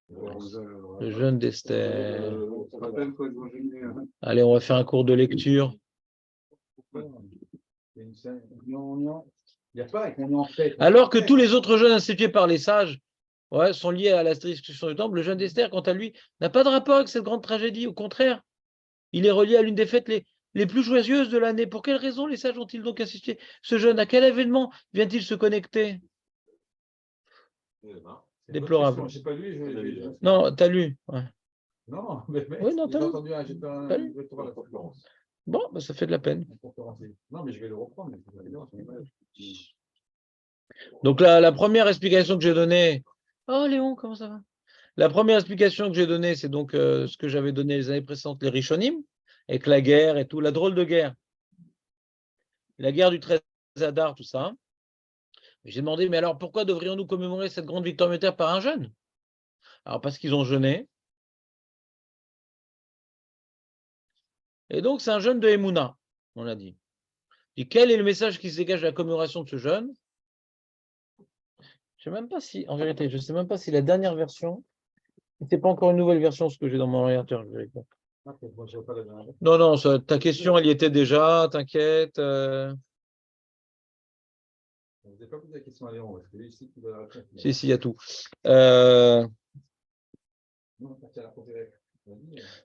Le jeûne d'Esther. Allez, on va faire un cours de lecture. Alors que tous les autres jeûnes institués par les sages sont liés à la destruction du temple, le jeûne d'Esther, quant à lui, n'a pas de rapport avec cette grande tragédie. Au contraire, il est relié à l'une des fêtes les plus joyeuses de l'année. Pour quelle raison les sages ont-ils donc institué ce jeûne? À quel événement vient-il se connecter? Déplorable. Non, t'as lu. Ouais. Non, mais oui, non, t'as lu. Entendu Bon, bah, ça fait de la peine. Non, mais je vais le reprendre. Donc la première explication que j'ai donnée. Oh Léon, comment ça va? La première explication que j'ai donnée, c'est donc ce que j'avais donné les années précédentes, les Rishonim, avec la guerre et tout, la drôle de guerre. La guerre du 13 Adar, tout ça. J'ai demandé, mais alors pourquoi devrions-nous commémorer cette grande victoire militaire par un jeûne? Alors parce qu'ils ont jeûné. Et donc c'est un jeûne de Emouna, on a dit. Et quel est le message qui se dégage de la commémoration de ce jeûne? Je ne sais même pas si, en vérité, je ne sais même pas si la dernière version, c'était pas encore une nouvelle version, ce que j'ai dans mon ordinateur. Non, non, ta question, elle y était déjà, t'inquiète. Vous n'avez pas posé la question à Léon, parce que lui, ici, il a la réponse. Si, il y a tout.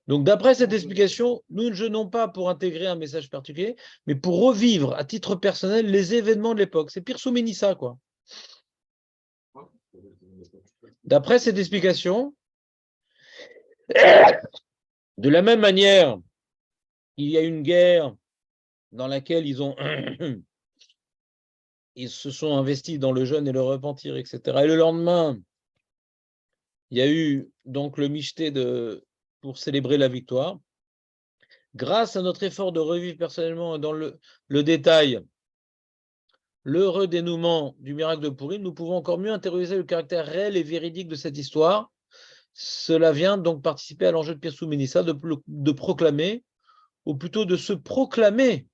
Donc, d'après cette explication, nous ne jeûnons pas pour intégrer un message particulier, mais pour revivre à titre personnel les événements de l'époque. C'est Pirsou Ménissa, quoi. D'après cette explication, de la même manière, il y a une guerre dans laquelle ils se sont investis dans le jeûne et le repentir, etc. Et le lendemain, il y a eu donc le michté pour célébrer la victoire. Grâce à notre effort de revivre personnellement dans le détail l'heureux dénouement du miracle de Pourim, nous pouvons encore mieux intérioriser le caractère réel et véridique de cette histoire. Cela vient donc participer à l'enjeu de Pirsou Ménissa de proclamer, ou plutôt de se proclamer,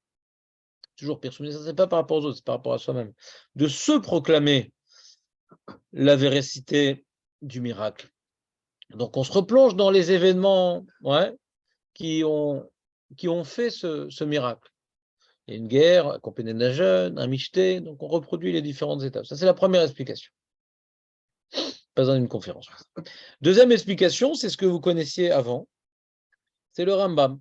toujours Pirsou Ménissa, ce n'est pas par rapport aux autres, c'est par rapport à soi-même, de se proclamer la véracité du miracle. Donc on se replonge dans les événements qui ont fait ce miracle. Il y a une guerre accompagnée d'un jeûne, un michté, donc on reproduit les différentes étapes. Ça, c'est la première explication. Pas dans une conférence. Deuxième explication, c'est ce que vous connaissiez avant, c'est le Rambam.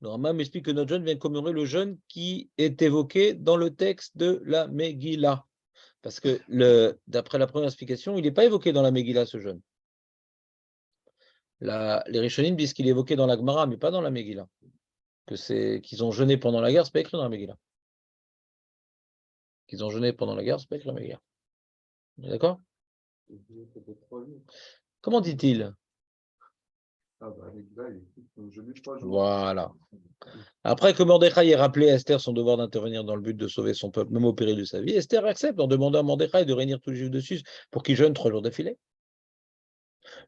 Le Rambam explique que notre jeûne vient commémorer le jeûne qui est évoqué dans le texte de la Megillah. Parce que d'après la première explication, il n'est pas évoqué dans la Megillah, ce jeûne. Les Rishonim disent qu'il est évoqué dans la Gemara, mais pas dans la Megillah. Qu'ils ont jeûné pendant la guerre, ce n'est pas écrit dans la Megillah. Qu'ils ont jeûné pendant la guerre, ce n'est pas écrit dans la Megillah. D'accord? Comment dit-il? Voilà. Après que Mordechai ait rappelé à Esther son devoir d'intervenir dans le but de sauver son peuple, même au péril de sa vie, Esther accepte en demandant à Mordechai de réunir tous les Juifs de Suse pour qu'ils jeûnent 3 jours d'affilée.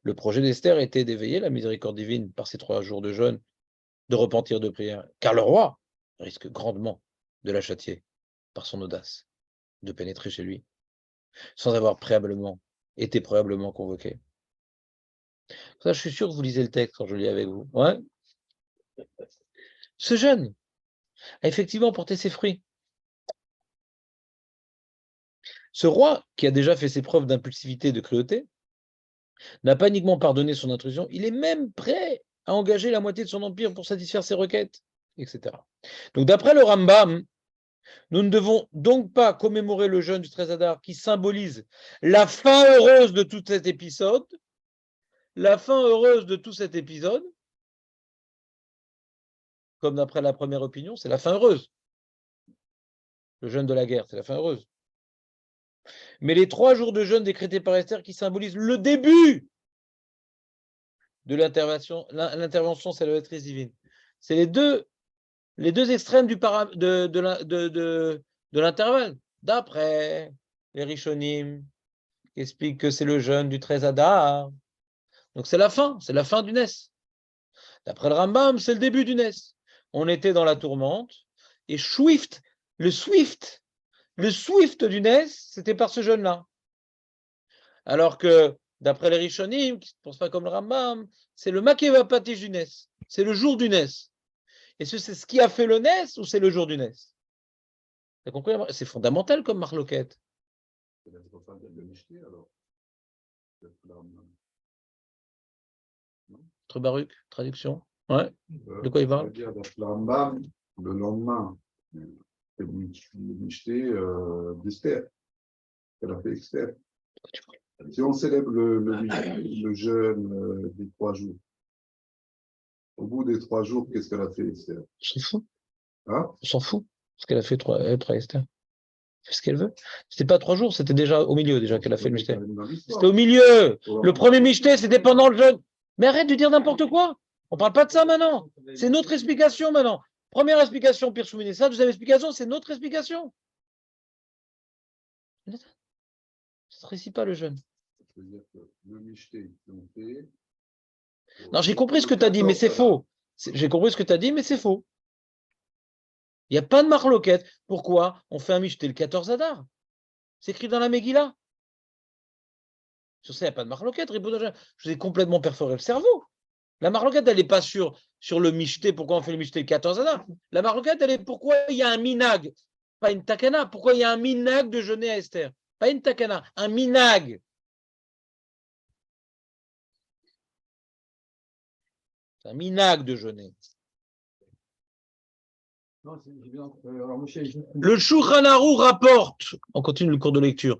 Le projet d'Esther était d'éveiller la miséricorde divine par ces 3 jours de jeûne, de repentir, de prière, car le roi risque grandement de la châtier par son audace, de pénétrer chez lui, sans avoir été préalablement convoqué. Ça, je suis sûr que vous lisez le texte quand je lis avec vous. Ouais. Ce jeûne a effectivement porté ses fruits. Ce roi, qui a déjà fait ses preuves d'impulsivité et de cruauté, n'a pas uniquement pardonné son intrusion, il est même prêt à engager la moitié de son empire pour satisfaire ses requêtes, etc. Donc, d'après le Rambam, nous ne devons donc pas commémorer le jeûne du 13 Adar qui symbolise la fin heureuse de tout cet épisode. La fin heureuse de tout cet épisode, comme d'après la première opinion, c'est la fin heureuse. Le jeûne de la guerre, c'est la fin heureuse. Mais les 3 jours de jeûne décrétés par Esther qui symbolisent le début de l'intervention salvatrice divine. C'est les deux extrêmes de l'intervalle. D'après les Rishonim, qui expliquent que c'est le jeûne du 13 Adar. Donc c'est la fin du Nes. D'après le Rambam, c'est le début du Nes. On était dans la tourmente, et le Le Swift du NES, c'était par ce jeûne-là. Alors que, d'après les Rishonim, qui ne pensent pas comme le Rambam, c'est le Makeva Patish du NES. C'est le jour du NES. Est-ce que c'est ce qui a fait le NES ou c'est le jour du NES? T'as compris? C'est fondamental comme marloquette. C'est la responsable de Michté, alors. Baruch, traduction. Ouais. De quoi il parle? C'est-à-dire, d'après le Rambam, le lendemain, c'est Michté d'Esther, qu'elle a fait Esther. Si on célèbre le jeûne des 3 jours, au bout des 3 jours, qu'est-ce qu'elle a fait, Esther? On s'en fout. Hein? On s'en fout. Ce qu'elle a fait, Esther. Elle fait ce qu'elle veut. C'était pas 3 jours, c'était déjà au milieu déjà qu'elle a fait le mishté. C'était au milieu. Le premier mishté, c'était pendant le jeûne. Mais arrête de dire n'importe quoi. On parle pas de ça maintenant. C'est notre explication maintenant. Première explication, Pierre Souminessa. Deuxième explication, c'est notre explication. Ça ne récit pas le jeûne. C'est-à-dire que le Michté, on fait. Non, j'ai compris ce que tu as dit, mais c'est faux. J'ai compris ce que tu as dit, mais c'est faux. Il n'y a pas de marloquette. Pourquoi on fait un mishté le 14 Adar? C'est écrit dans la Megillah. Sur ça, il n'y a pas de marloquette. Je vous ai complètement perforé le cerveau. La marloquette, elle n'est pas sur le mishté. Pourquoi on fait le mishté le 14 Adar? La marloquette, elle est pourquoi il y a un minag, pas une takana. Pourquoi il y a un minag de jeûner à Esther? Pas une takana, un minag. C'est un minag de jeûner. Le Shulchan Aruch rapporte, on continue le cours de lecture,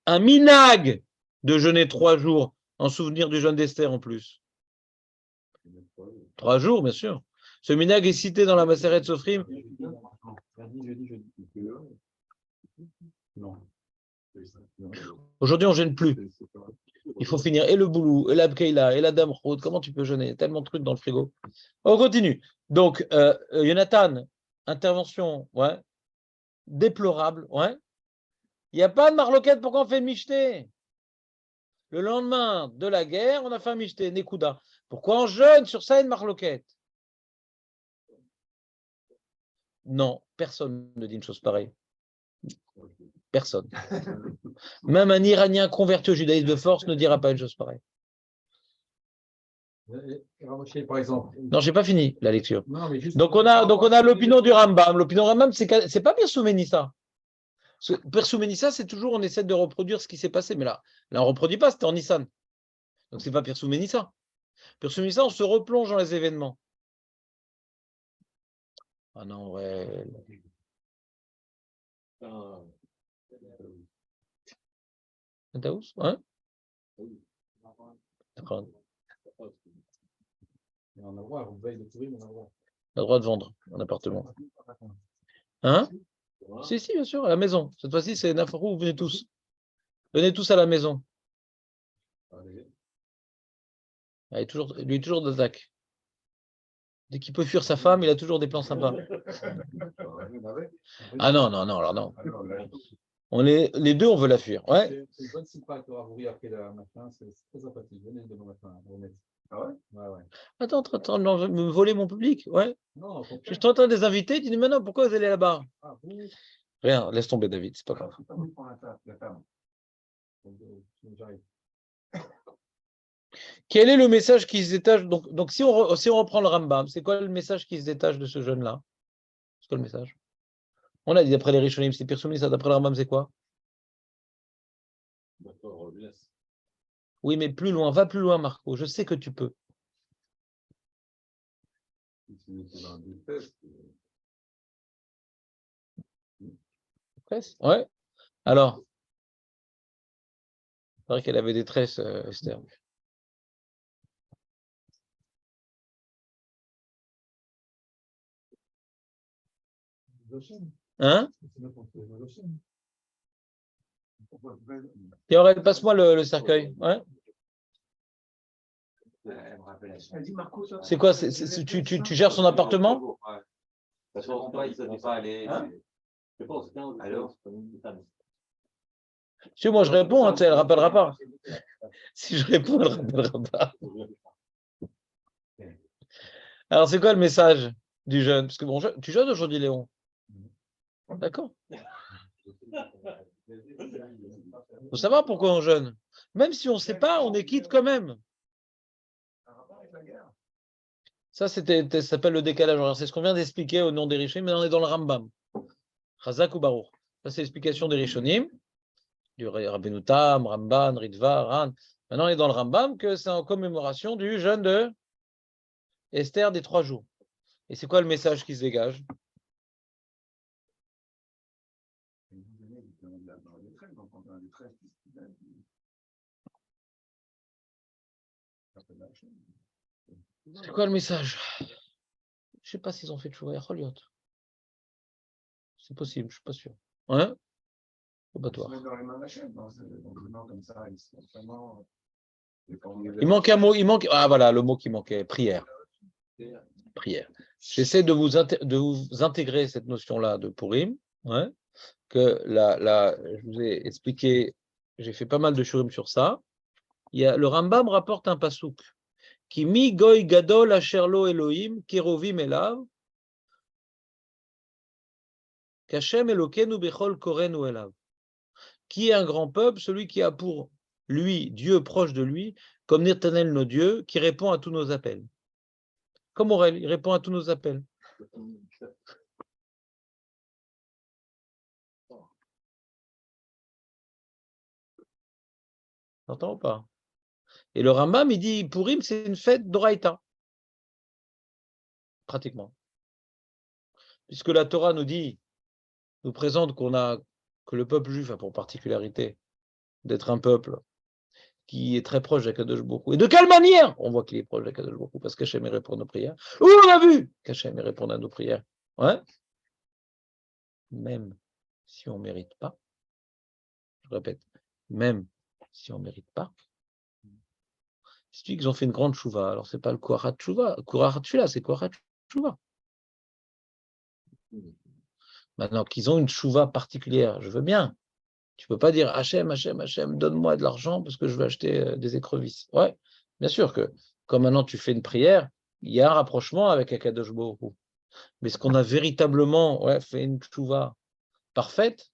un minag de jeûner 3 jours en souvenir du jeûne d'Esther en plus. 3 jours, bien sûr. Ce minag est cité dans la Maseret Sofrim. Aujourd'hui, on ne jeûne plus. Il faut finir et le boulot, et la bkeila, et la dame route. Comment tu peux jeûner? Il y a tellement de trucs dans le frigo. On continue. Donc, Jonathan, intervention, ouais. Déplorable, ouais. Il n'y a pas de marloquette, pourquoi on fait le michté? Le lendemain de la guerre, on a fait un michté, Nekuda. Pourquoi on jeûne sur ça une marloquette? Non, personne ne dit une chose pareille. Personne. Même un Iranien converti au judaïsme de force ne dira pas une chose pareille. Par exemple. Non, j'ai pas fini la lecture. Non, donc on a l'opinion du Rambam. L'opinion du Rambam, c'est pas bien Souménissa. Persouménissa, c'est toujours on essaie de reproduire ce qui s'est passé, mais là on reproduit pas. C'était en Nissan. Donc c'est pas Persouménissa. Persouménissa, on se replonge dans les événements. Ah non, ouais. Taous, hein? D'accord. On a le droit de vendre un appartement. Hein? Si, bien sûr, à la maison. Cette fois-ci, c'est Nafarou, vous venez tous. Venez tous à la maison. Lui est toujours d'attaque. Dès qu'il peut fuir sa femme, il a toujours des plans sympas. Ah non, alors non. Les deux, on veut la fuir. Ouais. C'est une bonne sympa que vous après le matin, c'est très sympathique. Venez demain matin. Ah ouais? Ouais. Attends, me voler mon public. Ouais. Non, je suis en train de les inviter. Tu dis, mais non, pourquoi vous allez là-bas? Rien, laisse tomber, David, c'est pas grave. Quel est le message qui se détache? Donc si on reprend le Rambam, c'est quoi le message qui se détache de ce jeune-là? C'est quoi le message? On a dit d'après les Rishonim, c'est Pirsoumis, ça d'après le Rambam, c'est quoi? Oui, mais plus loin, va plus loin, Marco. Je sais que tu peux. Ouais. Alors, il paraît qu'elle avait des tresses, Esther. Hein? Et Aurèle, passe-moi le cercueil. Ouais. C'est quoi? Tu gères son appartement? Si moi je réponds, hein, elle ne rappellera pas. Si je réponds, elle ne rappellera pas. Alors, c'est quoi le message du jeune? Parce que bon, tu jeûnes aujourd'hui, Léon? D'accord. Il faut savoir pourquoi on jeûne. Même si on ne sait pas, on est quitte quand même. Ça, ça s'appelle le décalage horaire. C'est ce qu'on vient d'expliquer au nom des Rishonim, mais on est dans le Rambam. Chazak ou Baruch. Ça, c'est l'explication des Rishonim, du Rabbeinu Tam, Ramban, Ritva, Ran. Maintenant, on est dans le Rambam, que c'est en commémoration du jeûne de Esther des 3 jours. Et c'est quoi le message qui se dégage? C'est quoi le message? Je ne sais pas s'ils ont fait Tchouva Yacholiot. C'est possible, je ne suis pas sûr. Hein? Il manque un mot, ah voilà, le mot qui manquait, prière. Prière. J'essaie de vous intégrer cette notion-là de Purim, hein, que je vous ai expliqué, j'ai fait pas mal de shurim sur ça. Le Rambam rapporte un pasouk qui mi goy gadol asherlo Elohim kerovim elav kashem elokenu bechol korenu elav. Qui est un grand peuple? Celui qui a pour lui Dieu proche de lui, comme l'Éternel nos dieux, qui répond à tous nos appels. Comme Aurel, il répond à tous nos appels. T'entends ou pas? Et le Rambam, il dit, Purim, c'est une fête d'Oraïta. Pratiquement. Puisque la Torah nous présente que le peuple juif a pour particularité d'être un peuple qui est très proche d'Akadosh Baruch Hu. Et de quelle manière on voit qu'il est proche d'Akadosh Baruch Hu? Parce qu'Hachem répond à nos prières. Où on a vu qu'Hachem répond à nos prières? Ouais. Même si on ne mérite pas, je répète, même si on ne mérite pas, c'est qu'ils ont fait une grande chouva. Alors, ce n'est pas le Koharat Chouva. Koharat Chouva, c'est Koharat Chouva. Maintenant qu'ils ont une chouva particulière, je veux bien. Tu ne peux pas dire Hachem, Hachem, Hachem, donne-moi de l'argent parce que je veux acheter des écrevisses. Ouais, bien sûr que comme maintenant tu fais une prière, il y a un rapprochement avec Akadosh Baruch Hu. Mais ce qu'on a véritablement fait une chouva parfaite,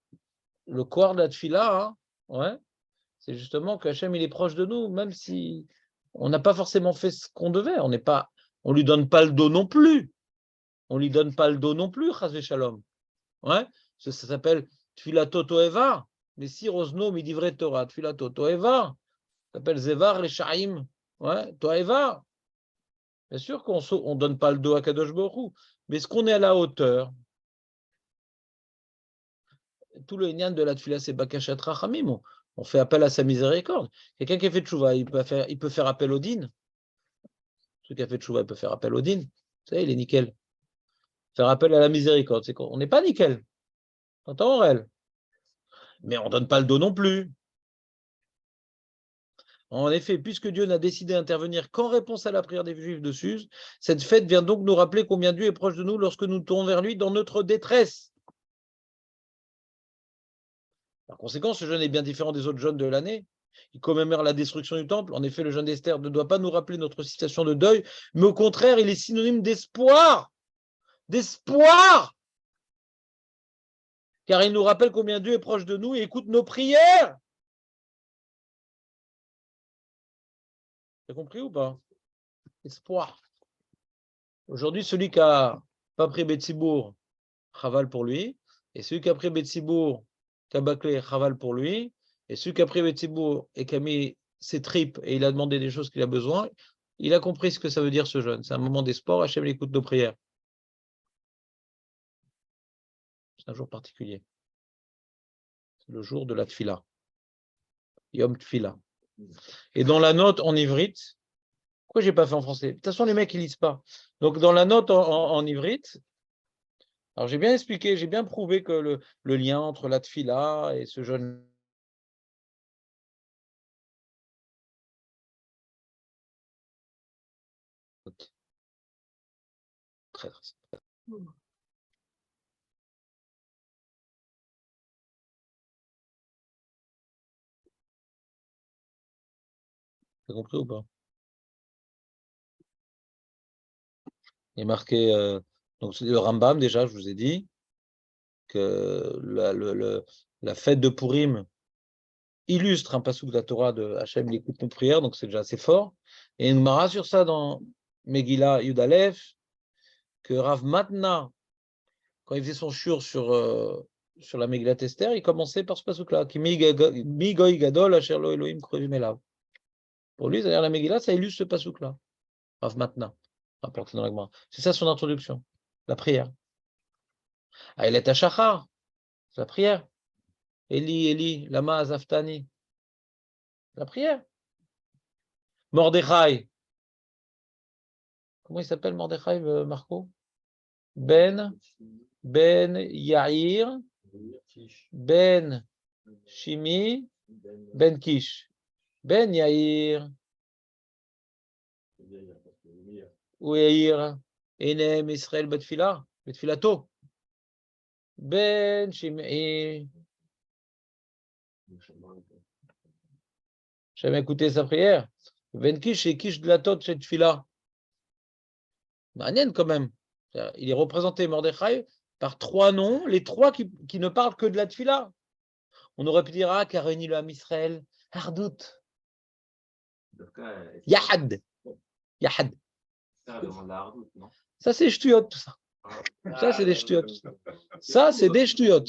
le corps de la tfila, c'est justement que Hachem il est proche de nous, même si on n'a pas forcément fait ce qu'on devait. On lui donne pas le dos non plus. On lui donne pas le dos non plus, Chas v'Shalom. Ouais, ça s'appelle Tfilato Toeva. Mais si Rosno midivre Torah, Tfilato Toeva, ça s'appelle Zevar les Shaim. Ouais, Toeva. Bien sûr qu'on ne donne pas le dos à Kadosh Baruch Hu, mais est-ce qu'on est à la hauteur? Tout le Inyan de la Tfila, c'est Bakashat Rachamim. On fait appel à sa miséricorde. Quelqu'un qui a fait tchouva, il peut faire appel au din. Celui qui a fait tchouva, il peut faire appel au din. Vous savez, il est nickel. Faire appel à la miséricorde, c'est quoi? On n'est pas nickel. T'entends, Aurel? Mais on ne donne pas le dos non plus. En effet, puisque Dieu n'a décidé d'intervenir qu'en réponse à la prière des Juifs de Suse, cette fête vient donc nous rappeler combien Dieu est proche de nous lorsque nous tournons vers lui dans notre détresse. Par conséquent, ce jeûne est bien différent des autres jeûnes de l'année. Il commémore la destruction du temple. En effet, le jeûne d'Esther ne doit pas nous rappeler notre situation de deuil, mais au contraire, il est synonyme d'espoir. D'espoir! Car il nous rappelle combien Dieu est proche de nous et écoute nos prières. T'as compris ou pas? Espoir. Aujourd'hui, celui qui n'a pas pris Betsibourg, Chaval pour lui. Et celui qui a pris Betsibourg, qui a bâclé, Chaval pour lui. Et celui qui a pris Betsibourg et qui a mis ses tripes et il a demandé des choses qu'il a besoin, il a compris ce que ça veut dire ce jeûne. C'est un moment d'espoir. Hachem écoute nos prières. C'est un jour particulier. C'est le jour de la Tfila. Yom Tfila. Et dans la note en ivrite, pourquoi je n'ai pas fait en français? De toute façon, les mecs, ils ne lisent pas. Donc, dans la note en ivrite, alors j'ai bien expliqué, j'ai bien prouvé que le lien entre la Tfila et ce jeûne. Très, très. T'as compris ou pas? Il est marqué, donc c'est le Rambam déjà, je vous ai dit, que la fête de Purim illustre un passouk de la Torah de Hachem, il écoute nos prières, donc c'est déjà assez fort. Et il nous rassure ça dans Megillah Yud Aleph, que Rav Matna, quand il faisait son shur sur la Megillat Esther, il commençait par ce passouk-là, qui mi goy gadol asher lo Elohim kruvim elav. Pour lui, c'est-à-dire la Megillah, ça illustre ce passouk-là. Rav Matna, rapporté dans la Gemara. C'est ça son introduction, la prière. Aïlet HaShachar, c'est la prière. Eli, Eli, lama azaftani, la prière. Mordechai, comment il s'appelle Mordechai, Marco? Ben Yair, Ben Shimi, Ben Kish. Ben Yair, ou Yair, Enem Israël Betfila, Betfilato. Ben Shimi. J'avais écouté sa prière. Ben Kish et Kish de la Tot chez Tfila. Manien quand même. Il est représenté Mordechai par 3 noms, les 3 qui ne parlent que de la Tfila. On aurait pu dire, ah, qu'a réuni le Ham Israël, Hardout. Yahad. Yahad. Ça, c'est Shtuyot, tout ça. Ça, c'est des Shtuyot. Ça, c'est des Shtuyot.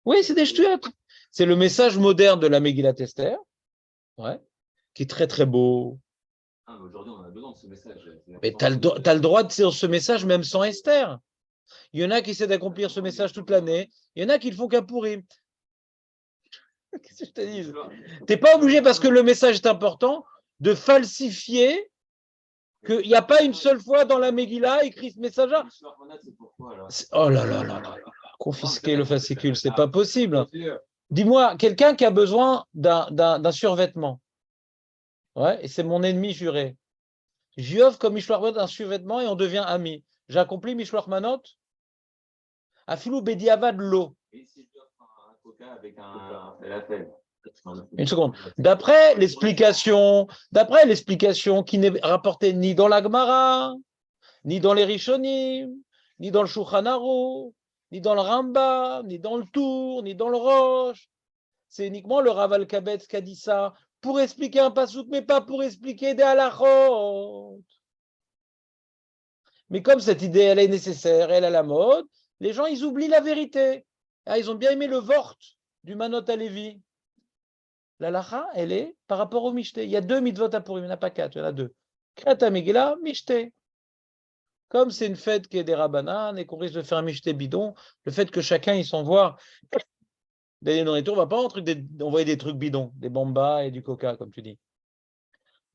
Oui, c'est des Shtuyot. C'est le message moderne de la Megillat Esther, ouais, qui est très, très beau. Aujourd'hui, on a besoin de ce message. Mais tu as le droit de dire ce message même sans Esther. Il y en a qui essaient d'accomplir ce message toute l'année. Il y en a qui le font qu'à Pourim. Qu'est-ce que je te dis? Tu n'es pas obligé, parce que le message est important, de falsifier qu'il n'y a pas une seule fois dans la Megillah écrit ce message-là. Oh là là là là, confisquer le fascicule, c'est pas possible. Dis-moi, quelqu'un qui a besoin d'un survêtement, ouais, et c'est mon ennemi juré. Je lui offre comme Mishloach Manot un survêtement et on devient amis. J'ai accompli Mishloach Manot. Afilou Bediavad l'eau. Une seconde. D'après l'explication qui n'est rapportée ni dans la Gemara, ni dans les Rishonim, ni dans le Shulchan Aruch, ni dans le Ramba, ni dans le Tour, ni dans le Roche, c'est uniquement le Rav Alkabetz qui a dit ça pour expliquer un pasouk, mais pas pour expliquer des halachot. Mais comme cette idée, elle est nécessaire, elle est à la mode, les gens, ils oublient la vérité. Ah, ils ont bien aimé le vort du Manot Alevi. L'halacha, elle est par rapport au Mishté. Il y a 2 mitzvot à Purim, il n'y en a pas 4, il y en a 2. Kriyat Megillah, Mishté. Comme c'est une fête qui est des Rabbanan et qu'on risque de faire un Mishté bidon, le fait que chacun il s'envoie des nourritures, on ne va pas envoyer des trucs bidons, des bambas et du coca, comme tu dis.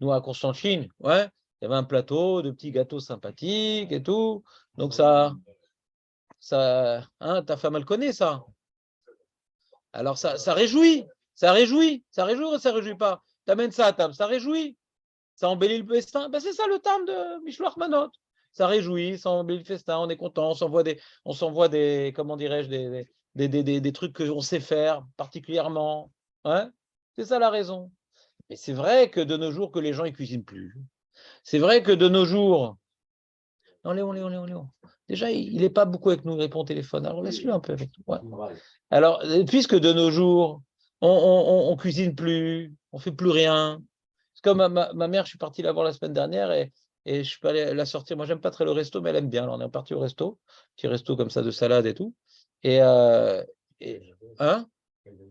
Nous, à Constantine, ouais, il y avait un plateau de petits gâteaux sympathiques et tout. Donc ça hein, ta femme, elle connaît ça. Alors ça réjouit, ça réjouit ou ça réjouit pas? T'amènes ça à table, ça réjouit, ça embellit le festin. Ben, c'est ça le terme de Mishloach Manot. Ça réjouit, ça embellit le festin, on est content, on s'envoie des, comment dirais-je, des trucs qu'on sait faire particulièrement. Hein, c'est ça la raison. Mais c'est vrai que de nos jours, que les gens ne cuisinent plus. C'est vrai que de nos jours. Non, Léon. Déjà, il n'est pas beaucoup avec nous, il répond au téléphone. Alors laisse-le un peu avec nous. Ouais. Alors, puisque de nos jours, on cuisine plus, on fait plus rien. C'est comme ma mère, je suis parti la voir la semaine dernière et je suis pas allé la sortir. Moi, j'aime pas très le resto, mais elle aime bien. Alors, on est parti au resto, petit resto comme ça de salade et tout. Hein?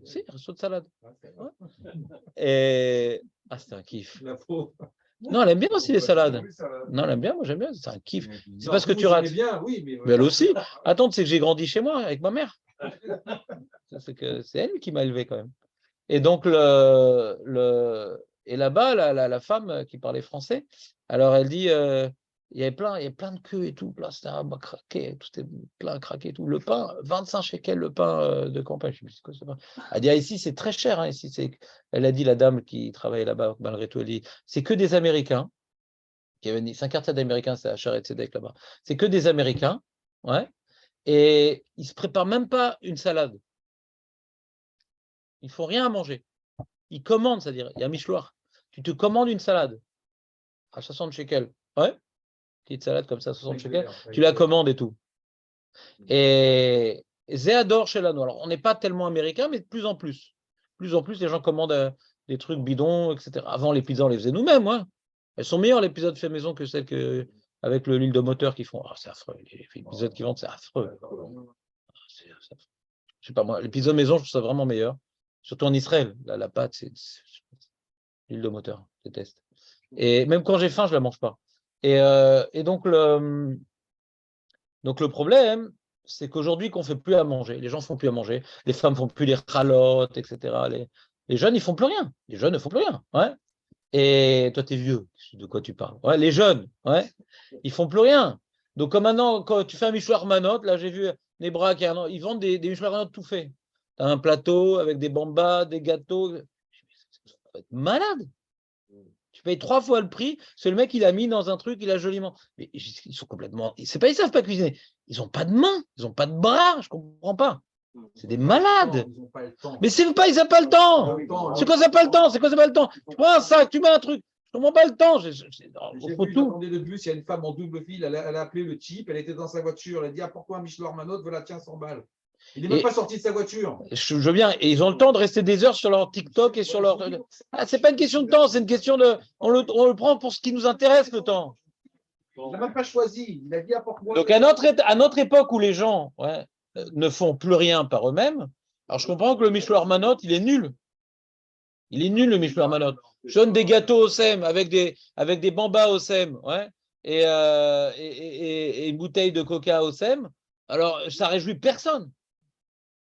Si, resto de salade. Ouais. C'était un kiff. Non, elle aime bien aussi les salades. Non, elle aime bien, moi j'aime bien, c'est un kiff. C'est pas ce que tu rates. Bien, oui, mais elle aussi. Attends, c'est que j'ai grandi chez moi avec ma mère. C'est elle qui m'a élevé quand même. Et donc, et là-bas, la femme qui parlait français, alors elle dit, il y avait plein de queues et tout, là, c'était craqué, tout était plein craqué et tout. Le pain, 25 shekels, le pain de campagne, je sais plus ce que c'est. Elle dit, ah, ici, c'est très cher, hein, ici, elle a dit, la dame qui travaillait là-bas, malgré tout, elle dit, c'est que des Américains, c'est un quartier d'Américains, c'est à Sharet Zedek là-bas, c'est que des Américains, ouais, et ils se préparent même pas une salade. Ils font rien à manger. Ils commandent, c'est-à-dire, il y a un mishloach. Tu te commandes une salade à 60 shekels. Ouais, petite salade comme ça, 60 shekels. Tu la commandes et tout. Et Zéador chez l'anneau. Alors, on n'est pas tellement américain, mais de plus en plus. De plus en plus, les gens commandent des trucs bidons, etc. Avant, les pizzas, on les faisait nous-mêmes. Hein. Elles sont meilleures, les pizzas de fait maison, que celles avec l'huile de moteur qu'ils font. Oh, c'est affreux. Les pizzas qu'ils vendent, c'est affreux. Je sais pas, moi, les pizzas maison, je trouve ça vraiment meilleur. Surtout en Israël. La pâte, c'est l'huile de moteur. Je déteste. Et même quand j'ai faim, je ne la mange pas. Et donc, le problème, c'est qu'aujourd'hui, qu'on ne fait plus à manger. Les gens ne font plus à manger. Les femmes ne font plus les ralottes, etc. Les jeunes, ils ne font plus rien. Les jeunes ne font plus rien. Ouais. Et toi, tu es vieux. De quoi tu parles? Ouais, les jeunes, ouais, ils ne font plus rien. Donc, comme maintenant, quand tu fais un Michelin Armanote, là, j'ai vu les bras qui ils vendent des Michelin Armanote tout faits. Tu as un plateau avec des bambas, des gâteaux. Ça va être malade. Tu payes 3 fois le prix. C'est le mec, il a mis dans un truc, il a joliment. Mais ils sont complètement. C'est pas, ils savent pas cuisiner. Ils n'ont pas de mains, ils n'ont pas de bras. Je comprends pas. C'est des malades. Ils n'ont pas le temps. Mais c'est pas, ils n'ont pas le temps. C'est quoi ça pas le temps? C'est quoi ça pas le temps? Tu prends un sac, tu mets un truc. Je comprends pas le temps. J'ai Faut vu, tout. j'attendais le bus, il y a une femme en double fil, elle a appelé le type, elle était dans sa voiture, elle a dit: ah, pourquoi un Michelin Armanote, voilà, tiens, 100 balles. Il n'est même pas sorti de sa voiture. Je veux bien, et ils ont le temps de rester des heures sur leur TikTok et sur leur. Ah, c'est pas une question de temps, c'est une question de. On le prend pour ce qui nous intéresse, le temps. Il n'a même pas choisi. Il a dit: ah, pourquoi. Donc, à notre époque où les gens ne font plus rien par eux-mêmes, alors je comprends que le Michelin Armanote, il est nul. Il est nul, le Michelin Armanote. Je donne des gâteaux au SEM avec des bambas au SEM, ouais, et une bouteille de coca au SEM. Alors, ça réjouit personne.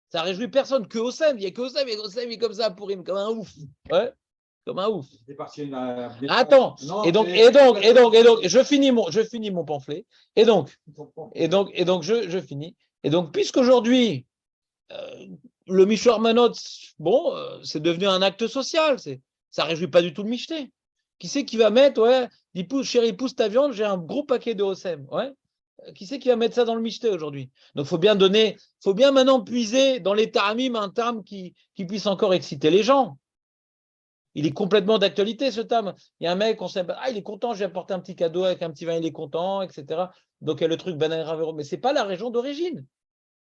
Ça réjouit personne que au SEM. Il n'y a que au SEM, et au SEM, il est comme ça pour rime, comme un ouf. Ouais, comme un ouf. Attends, et donc, je finis mon pamphlet. Et donc, je finis. Et donc, puisqu'aujourd'hui, le Michelin Armanote, bon, c'est devenu un acte social. Ça ne réjouit pas du tout le micheté. Qui c'est qui va mettre, ouais, chérie, pousse ta viande, j'ai un gros paquet de OSM, ouais. Qui c'est qui va mettre ça dans le micheté aujourd'hui? Donc, il faut bien maintenant puiser dans les taramim un terme qui puisse encore exciter les gens. Il est complètement d'actualité, ce terme. Il y a un mec, on sait, ah, il est content, je lui ai apporté un petit cadeau avec un petit vin, il est content, etc. Donc, il y a le truc Banane Ravero, mais ce n'est pas la région d'origine.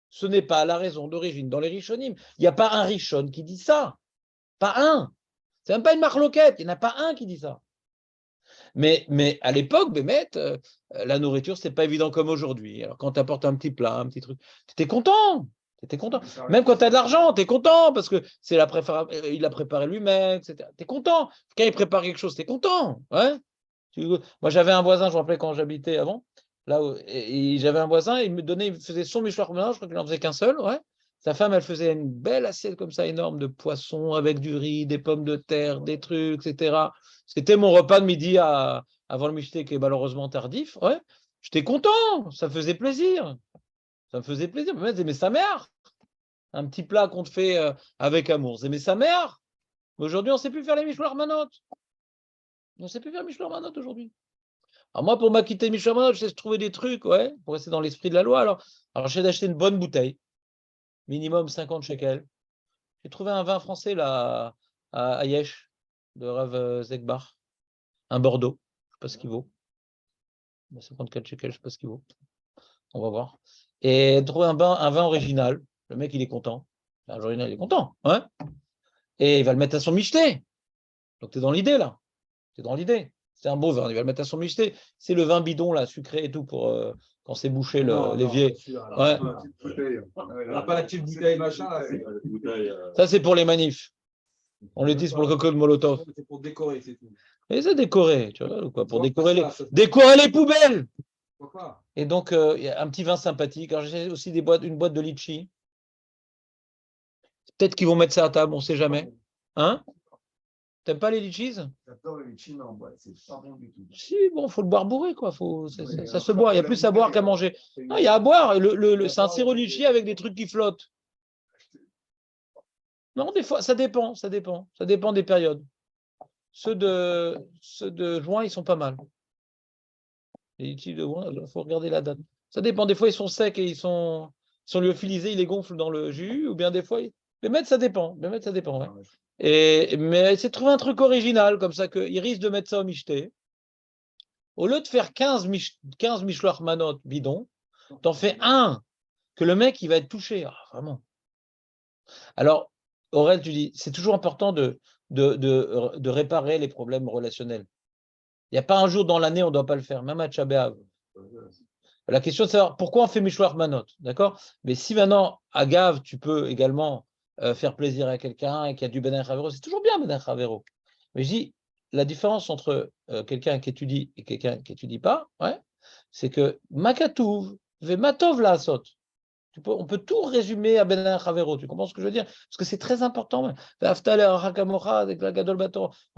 Ce n'est pas la raison d'origine. Dans les Rishonim, il n'y a pas un Rishon qui dit ça. Pas un. C'est même pas une marloquette. Il n'y en a pas un qui dit ça. Mais à l'époque, Bémet, la nourriture, ce n'est pas évident comme aujourd'hui. Alors, quand tu apportes un petit plat, un petit truc, tu étais content. Même quand tu as de l'argent, tu es content parce que il a préparé lui-même, etc. Tu es content. Quand il prépare quelque chose, tu es content. Ouais. Moi, j'avais un voisin, je me rappelais quand j'habitais avant. Là où, et j'avais un voisin, il faisait son Michelin Armanote, je crois qu'il n'en faisait qu'un seul, ouais. Sa femme, elle faisait une belle assiette comme ça, énorme, de poisson avec du riz, des pommes de terre, des trucs, etc. C'était mon repas de midi avant le michté, qui est malheureusement tardif, ouais. J'étais content, ça me faisait plaisir. Ça me faisait plaisir. Mais j'aimais sa mère. Un petit plat qu'on te fait avec amour. J'aimais sa mère. Mais aujourd'hui, on ne sait plus faire les Michelin Armanote. On ne sait plus faire Michelin Armanote aujourd'hui. Alors moi, pour m'acquitter de Michelin Armanote, j'essaie de trouver des trucs, ouais, pour rester dans l'esprit de la loi. Alors j'essaie d'acheter une bonne bouteille, minimum 50 shekels. J'ai trouvé un vin français là, à Yesh, de Rav Zegbar, un Bordeaux. Je ne sais pas ce qu'il vaut. 54 shekels, je ne sais pas ce qu'il vaut. On va voir. Et trouver un vin original. Le mec, il est content. Original, il est content. Hein, et il va le mettre à son micheté. Donc, tu es dans l'idée, là. Tu es dans l'idée. C'est un beau vin, il va le mettre à son micheté. C'est le vin bidon, là, sucré et tout, pour quand c'est bouché l'évier. Ouais. On n'a pas la petite bouteille, machin. Là, ça, c'est pour les manifs. On l'utilise pour le cocktail Molotov. C'est pour décorer, c'est tout. Et c'est décoré, tu vois, ou quoi, pour décorer les poubelles. Et donc, il y a un petit vin sympathique. Alors, j'ai aussi une boîte de litchi. Peut-être qu'ils vont mettre ça à table, on ne sait jamais. Hein? T'aimes pas les litchis? J'adore le litchi, mais en boîte, c'est pas bon du tout. Si, bon, il faut le boire bourré, quoi. Ça se boit. Il y a plus à boire qu'à manger. Non, il y a à boire. C'est un sirop litchi avec des trucs qui flottent. Non, des fois, ça dépend. Ça dépend des périodes. Ceux de juin, ils sont pas mal. Les litchis de juin, il faut regarder la date. Ça dépend. Des fois, ils sont secs et ils sont lyophilisés, ils les gonflent dans le jus, ou bien des fois, ça dépend. Ouais. Mais c'est de trouver un truc original, comme ça, qu'ils risquent de mettre ça au micheté. Au lieu de faire 15 Michelin Armanote bidons, t'en fais un que le mec, il va être touché. Ah, vraiment. Alors, Aurel, tu dis, c'est toujours important de réparer les problèmes relationnels. Il n'y a pas un jour dans l'année, on ne doit pas le faire, même à Tcha B'Av. La question, c'est de savoir pourquoi on fait Mishloach Manot, d'accord? Mais si maintenant, à Gav, tu peux également faire plaisir à quelqu'un et qu'il y a du Ben Chavero, c'est toujours bien Ben Chavero. Mais je dis, la différence entre quelqu'un qui étudie et quelqu'un qui n'étudie pas, ouais, c'est que Makatouv, Vematov la Asot. On peut tout résumer à Ben Chavero, tu comprends ce que je veux dire? Parce que c'est très important. On ne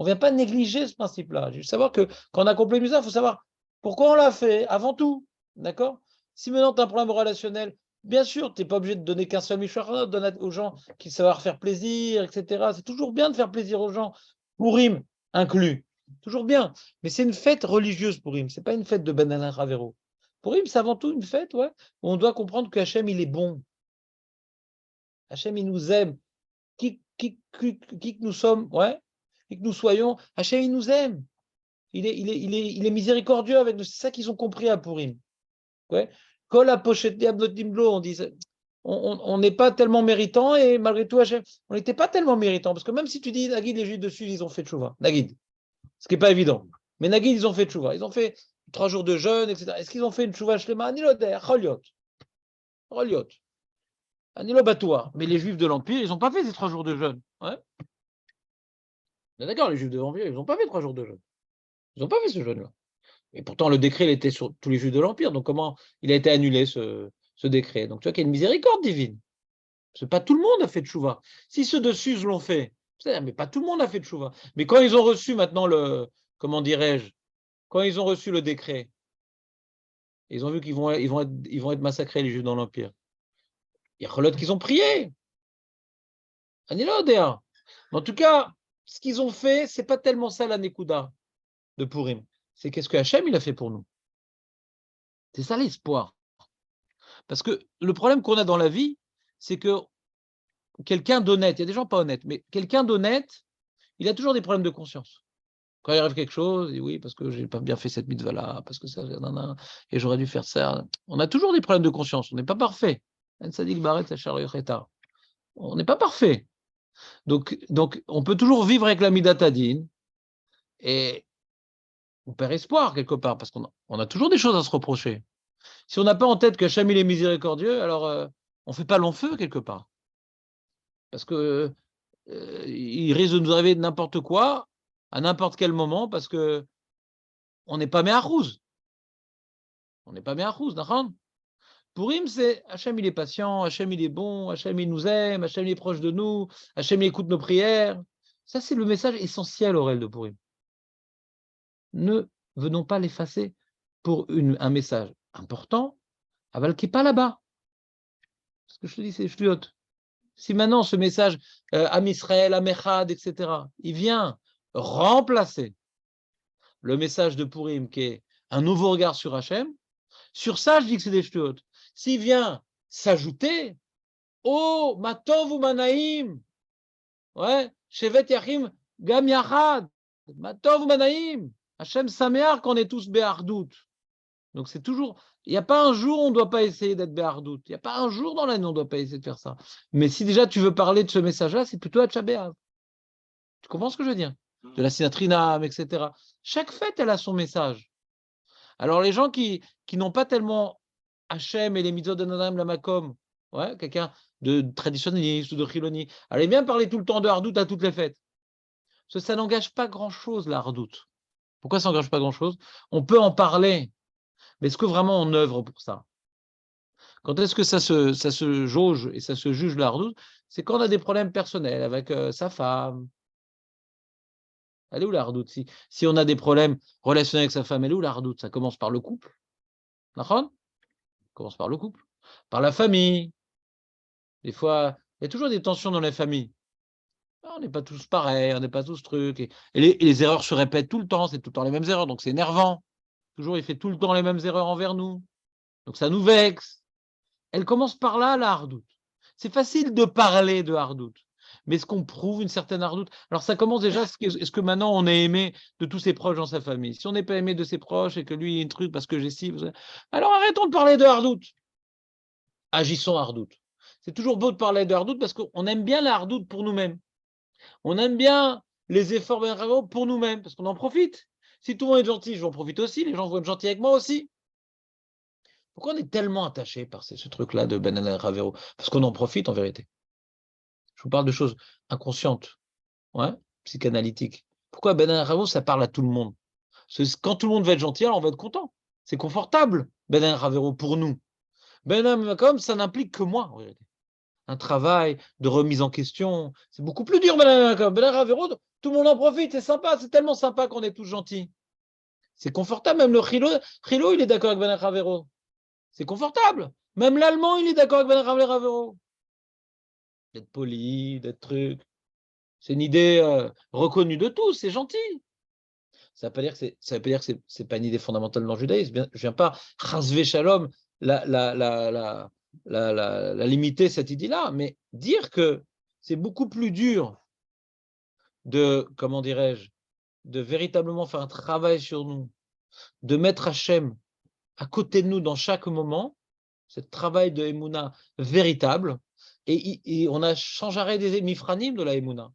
vient pas négliger ce principe-là. Il faut savoir que quand on accomplit une il faut savoir pourquoi on l'a fait, avant tout. D'accord? Si maintenant tu as un problème relationnel, bien sûr, tu n'es pas obligé de donner qu'un seul Mishloach, donne aux gens qui savent faire plaisir, etc. C'est toujours bien de faire plaisir aux gens, Purim inclus. Toujours bien. Mais c'est une fête religieuse, Purim. Ce n'est pas une fête de Ben Chavero. Purim, c'est avant tout une fête, ouais, où on doit comprendre que Hachem, il est bon. Hachem, il nous aime. Qui que nous sommes, ouais, qui que nous soyons, Hachem, il nous aime. Il est miséricordieux avec nous. C'est ça qu'ils ont compris à Purim. Ouais. Kol ha-pochette diablotimlo, on disait, on n'est pas tellement méritant et malgré tout, Hachem, on n'était pas tellement méritant. Parce que même si tu dis, Nagid, les Juifs dessus, ils ont fait tchouva. Nagid. Ce qui n'est pas évident. Mais Nagid, ils ont fait tchouva. Ils ont fait 3 jours de jeûne, etc. Est-ce qu'ils ont fait une tchouva shlema? Aniloder, choliot. Choliot. Anilo batoua. Mais les Juifs de l'Empire, ils n'ont pas fait ces 3 jours de jeûne. Ouais. D'accord, les Juifs de l'Empire, ils n'ont pas fait 3 jours de jeûne. Ils n'ont pas fait ce jeûne-là. Et pourtant, le décret, il était sur tous les Juifs de l'Empire. Donc, comment il a été annulé, ce décret? Donc, tu vois qu'il y a une miséricorde divine. Parce que pas tout le monde a fait de tchouva. Si ceux de Suse l'ont fait, mais pas tout le monde a fait de tchouva. Mais quand ils ont reçu maintenant comment dirais-je, quand ils ont reçu le décret, ils ont vu qu'ils vont être massacrés, les Juifs dans l'Empire. Il y a relotes qu'ils ont prié. Anilodéa. En tout cas, ce qu'ils ont fait, c'est pas tellement ça la Nekuda de Purim. C'est qu'est-ce que Hachem il a fait pour nous. C'est ça l'espoir. Parce que le problème qu'on a dans la vie, c'est que quelqu'un d'honnête, il y a des gens pas honnêtes, mais quelqu'un d'honnête, il a toujours des problèmes de conscience. Quand il arrive quelque chose, il dit oui, parce que j'ai pas bien fait cette mitzvah-là, parce que ça, et j'aurais dû faire ça. On a toujours des problèmes de conscience, on n'est pas parfait. On n'est pas parfait. Donc, on peut toujours vivre avec la midatadine et on perd espoir quelque part, parce qu'on a toujours des choses à se reprocher. Si on n'a pas en tête que Hachem il est miséricordieux, alors on ne fait pas long feu quelque part. Parce que il risque de nous arriver n'importe quoi, à n'importe quel moment, parce que on n'est pas méachouz. On n'est pas méachouz, d'accord? Purim, c'est Hachem il est patient, Hachem il est bon, Hachem il nous aime, Hachem il est proche de nous, Hachem il écoute nos prières. Ça, c'est le message essentiel, Aurel, de Purim. Ne venons pas l'effacer pour un message important, aval qui n'est pas là-bas. Ce que je te dis, c'est ch'liot. Si maintenant ce message, Am Israël, Am Echad, etc., il vient remplacer le message de Purim, qui est un nouveau regard sur Hachem, sur ça, je dis que c'est des ch'liot. S'il vient s'ajouter, oh, Matov ou Manaïm, ouais, Shevet Yachim, Gam Yachad, Matov ou Manaïm, Hachem Sameach, qu'on est tous Béhardout. Donc c'est toujours, il n'y a pas un jour où on ne doit pas essayer d'être Béhardout. Il n'y a pas un jour dans l'année où on ne doit pas essayer de faire ça. Mais si déjà tu veux parler de ce message-là, c'est plutôt à Tcha B'Av. Tu comprends ce que je veux dire? De la Sinatrinam, etc. Chaque fête, elle a son message. Alors les gens qui n'ont pas tellement Hachem et les mitzvot de Nadam Lamakom, ouais, quelqu'un de traditionnaliste ou de Chiloni, allez bien parler tout le temps de Hardout à toutes les fêtes. Parce que ça n'engage pas grand-chose, la Hardout. Pourquoi ça n'engage pas grand-chose? On peut en parler. Mais est-ce que vraiment on œuvre pour ça? Quand est-ce que ça se jauge et ça se juge la hardout? C'est quand on a des problèmes personnels avec sa femme. Elle est où la hardout? Si on a des problèmes relationnels avec sa femme, elle est où la hardout? Ça commence par le couple. D'accord? Ça commence par le couple. Par la famille. Des fois, il y a toujours des tensions dans les familles. On n'est pas tous pareils, on n'est pas tous trucs. Et les erreurs se répètent tout le temps, c'est tout le temps les mêmes erreurs, donc c'est énervant. Toujours, il fait tout le temps les mêmes erreurs envers nous. Donc ça nous vexe. Elle commence par là, la hardout. C'est facile de parler de hardout. Mais est-ce qu'on prouve une certaine hardout? Alors ça commence déjà, est-ce que maintenant on est aimé de tous ses proches dans sa famille? Si on n'est pas aimé de ses proches et que lui il a un truc parce que j'ai si, alors arrêtons de parler de hardout. agissons hardout. C'est toujours beau de parler de hardout parce qu'on aime bien la hardout pour nous-mêmes. On aime bien les efforts Ben Ravero pour nous-mêmes parce qu'on en profite. Si tout le monde est gentil, je vais en profiter aussi. Les gens vont être gentils avec moi aussi. Pourquoi on est tellement attaché par ce truc-là de Ben Ravero? Parce qu'on en profite en vérité. Je vous parle de choses inconscientes, ouais, psychanalytiques. Pourquoi Ben Ravero, ça parle à tout le monde? Parce que quand tout le monde va être gentil, alors on va être content. C'est confortable, Ben Ravero, pour nous. Ben comme ça n'implique que moi, en vérité. Un travail de remise en question. C'est beaucoup plus dur, Ben Ravero. Tout le monde en profite, c'est sympa, c'est tellement sympa qu'on est tous gentils. C'est confortable, même le Chilo, il est d'accord avec Ben Ravero. C'est confortable. Même l'allemand, il est d'accord avec Ben Ravero. D'être poli, d'être truc. C'est une idée reconnue de tous, c'est gentil. Ça ne veut pas dire que c'est pas une idée fondamentale dans le judaïsme. Je ne viens pas, chasvé shalom, la limiter, cette idée-là, mais dire que c'est beaucoup plus dur de, comment dirais-je, de véritablement faire un travail sur nous, de mettre Hachem à côté de nous dans chaque moment, ce travail de Emouna véritable, et on a sans arrêt des mifranim de la Emouna.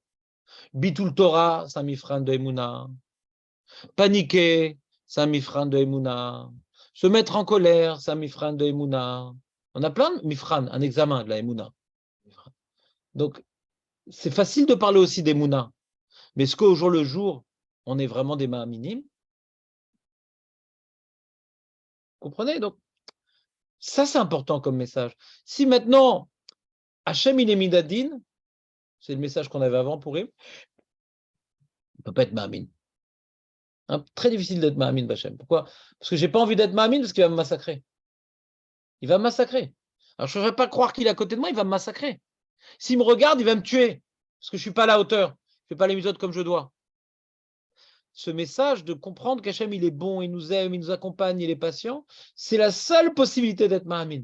Bitul Torah, c'est un mifran de Emouna. Paniquer, c'est un mifran de Emouna. Se mettre en colère, c'est un mifran de Emouna. On a plein de mifran, un examen de la Emouna. Donc, c'est facile de parler aussi d'Emouna. Mais est-ce qu'au jour le jour, on est vraiment des mains minimes? Vous comprenez? Donc, ça, c'est important comme message. Si maintenant, Hachem, il est midadine, c'est le message qu'on avait avant pour lui, il ne peut pas être Mahamin. Hein, très difficile d'être Mahamin, Bachem. Pourquoi? Parce que je n'ai pas envie d'être Mahamin parce qu'il va me massacrer. Il va me massacrer. Alors, je ne devrais pas croire qu'il est à côté de moi, il va me massacrer. S'il me regarde, il va me tuer. Parce que je ne suis pas à la hauteur. Je ne fais pas les méthodes comme je dois. Ce message de comprendre qu'Hachem, il est bon, il nous aime, il nous accompagne, il est patient, c'est la seule possibilité d'être Mahamin.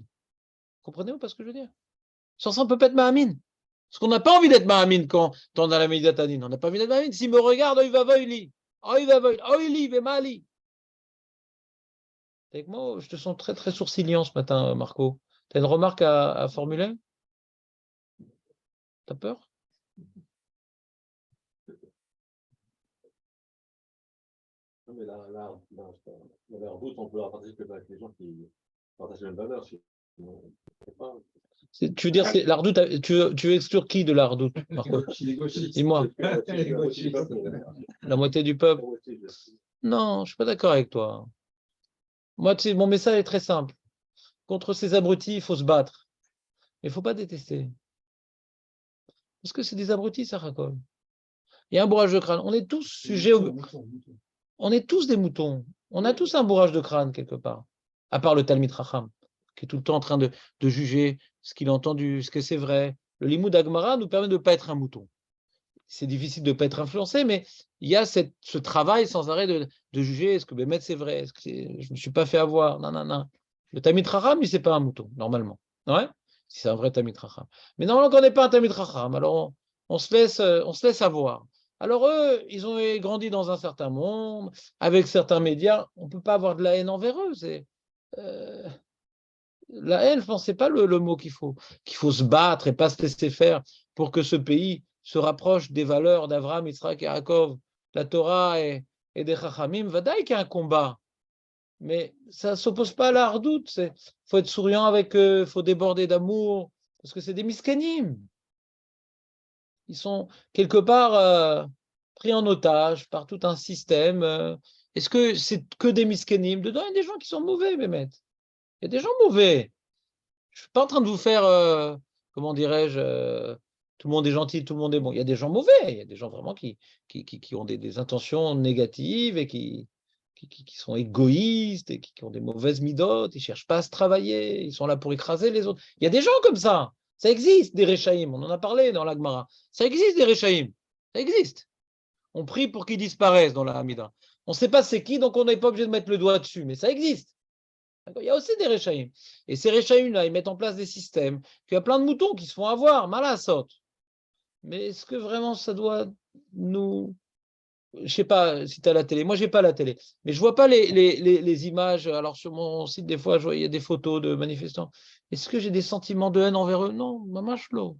Comprenez-vous pas ce que je veux dire? Sans ça, on ne peut pas être Mahamin. Parce qu'on n'a pas envie d'être Mahamin quand on a la médiatanine. On n'a pas envie d'être Mahamin. S'il me regarde, oh, il va voili. Oh, il va voili. Oh, il va mali. Avec moi, je te sens très, très sourcillant ce matin, Marco. Tu as une remarque à formuler? T'as peur? Non, mais la route, on peut la partager que avec les gens qui partagent les mêmes valeurs. Tu veux dire, c'est la redoute, tu veux exclure qui de la redoute, Marco? Dis-moi. La moitié du peuple? Non, je ne suis pas d'accord avec toi. Moi, tu sais, mon message est très simple. Contre ces abrutis, il faut se battre. Mais il ne faut pas détester. Parce que c'est des abrutis, ça racole. Il y a un bourrage de crâne. On est tous sujets au... On est tous des moutons. On a tous un bourrage de crâne quelque part. À part le Talmid Racham, qui est tout le temps en train de juger ce qu'il a entendu, ce que c'est vrai. Le Limoud Agmara nous permet de ne pas être un mouton. C'est difficile de ne pas être influencé, mais il y a ce travail sans arrêt de juger est-ce que Bémet c'est vrai, est-ce que je ne me suis pas fait avoir, non, non, non. Le Talmid Racham, lui, c'est pas un mouton, normalement. Ouais, si c'est un vrai Talmid Racham. Mais normalement, quand on n'est pas un Talmid Racham, alors on se laisse avoir. Alors eux, ils ont grandi dans un certain monde, avec certains médias, on ne peut pas avoir de la haine envers eux. La haine, je pense, c'est pas le mot qu'il faut se battre et pas se laisser faire pour que ce pays se rapproche des valeurs d'Avraham, Yitzhak et Yaakov, la Torah et des Chachamim. Vadaï qu'il y a un combat, mais ça ne s'oppose pas à la hardoute. Il faut être souriant avec eux, il faut déborder d'amour, parce que c'est des miskanim. Ils sont quelque part pris en otage par tout un système. Est-ce que c'est que des miskenim? Dedans, il y a des gens qui sont mauvais, Mehmet. Il y a des gens mauvais. Je ne suis pas en train de vous faire, comment dirais-je, tout le monde est gentil, tout le monde est bon. Il y a des gens mauvais. Il y a des gens vraiment qui ont des intentions négatives et qui sont égoïstes et qui ont des mauvaises midotes. Ils ne cherchent pas à se travailler. Ils sont là pour écraser les autres. Il y a des gens comme ça. Ça existe, des Réchaïm. On en a parlé dans la Gemara. Ça existe, des Réchaïm. Ça existe. On prie pour qu'ils disparaissent dans la Hamida. On ne sait pas c'est qui, donc on n'est pas obligé de mettre le doigt dessus, mais ça existe. Il y a aussi des Réchaïm. Et ces Réchaïm-là, ils mettent en place des systèmes. Il y a plein de moutons qui se font avoir, mal à saute. Mais est-ce que vraiment ça doit nous je sais pas si tu as la télé. Moi, j'ai pas la télé. Mais je vois pas les images. Alors, sur mon site, des fois, il y a des photos de manifestants. Est-ce que j'ai des sentiments de haine envers eux? Non, mamash lo.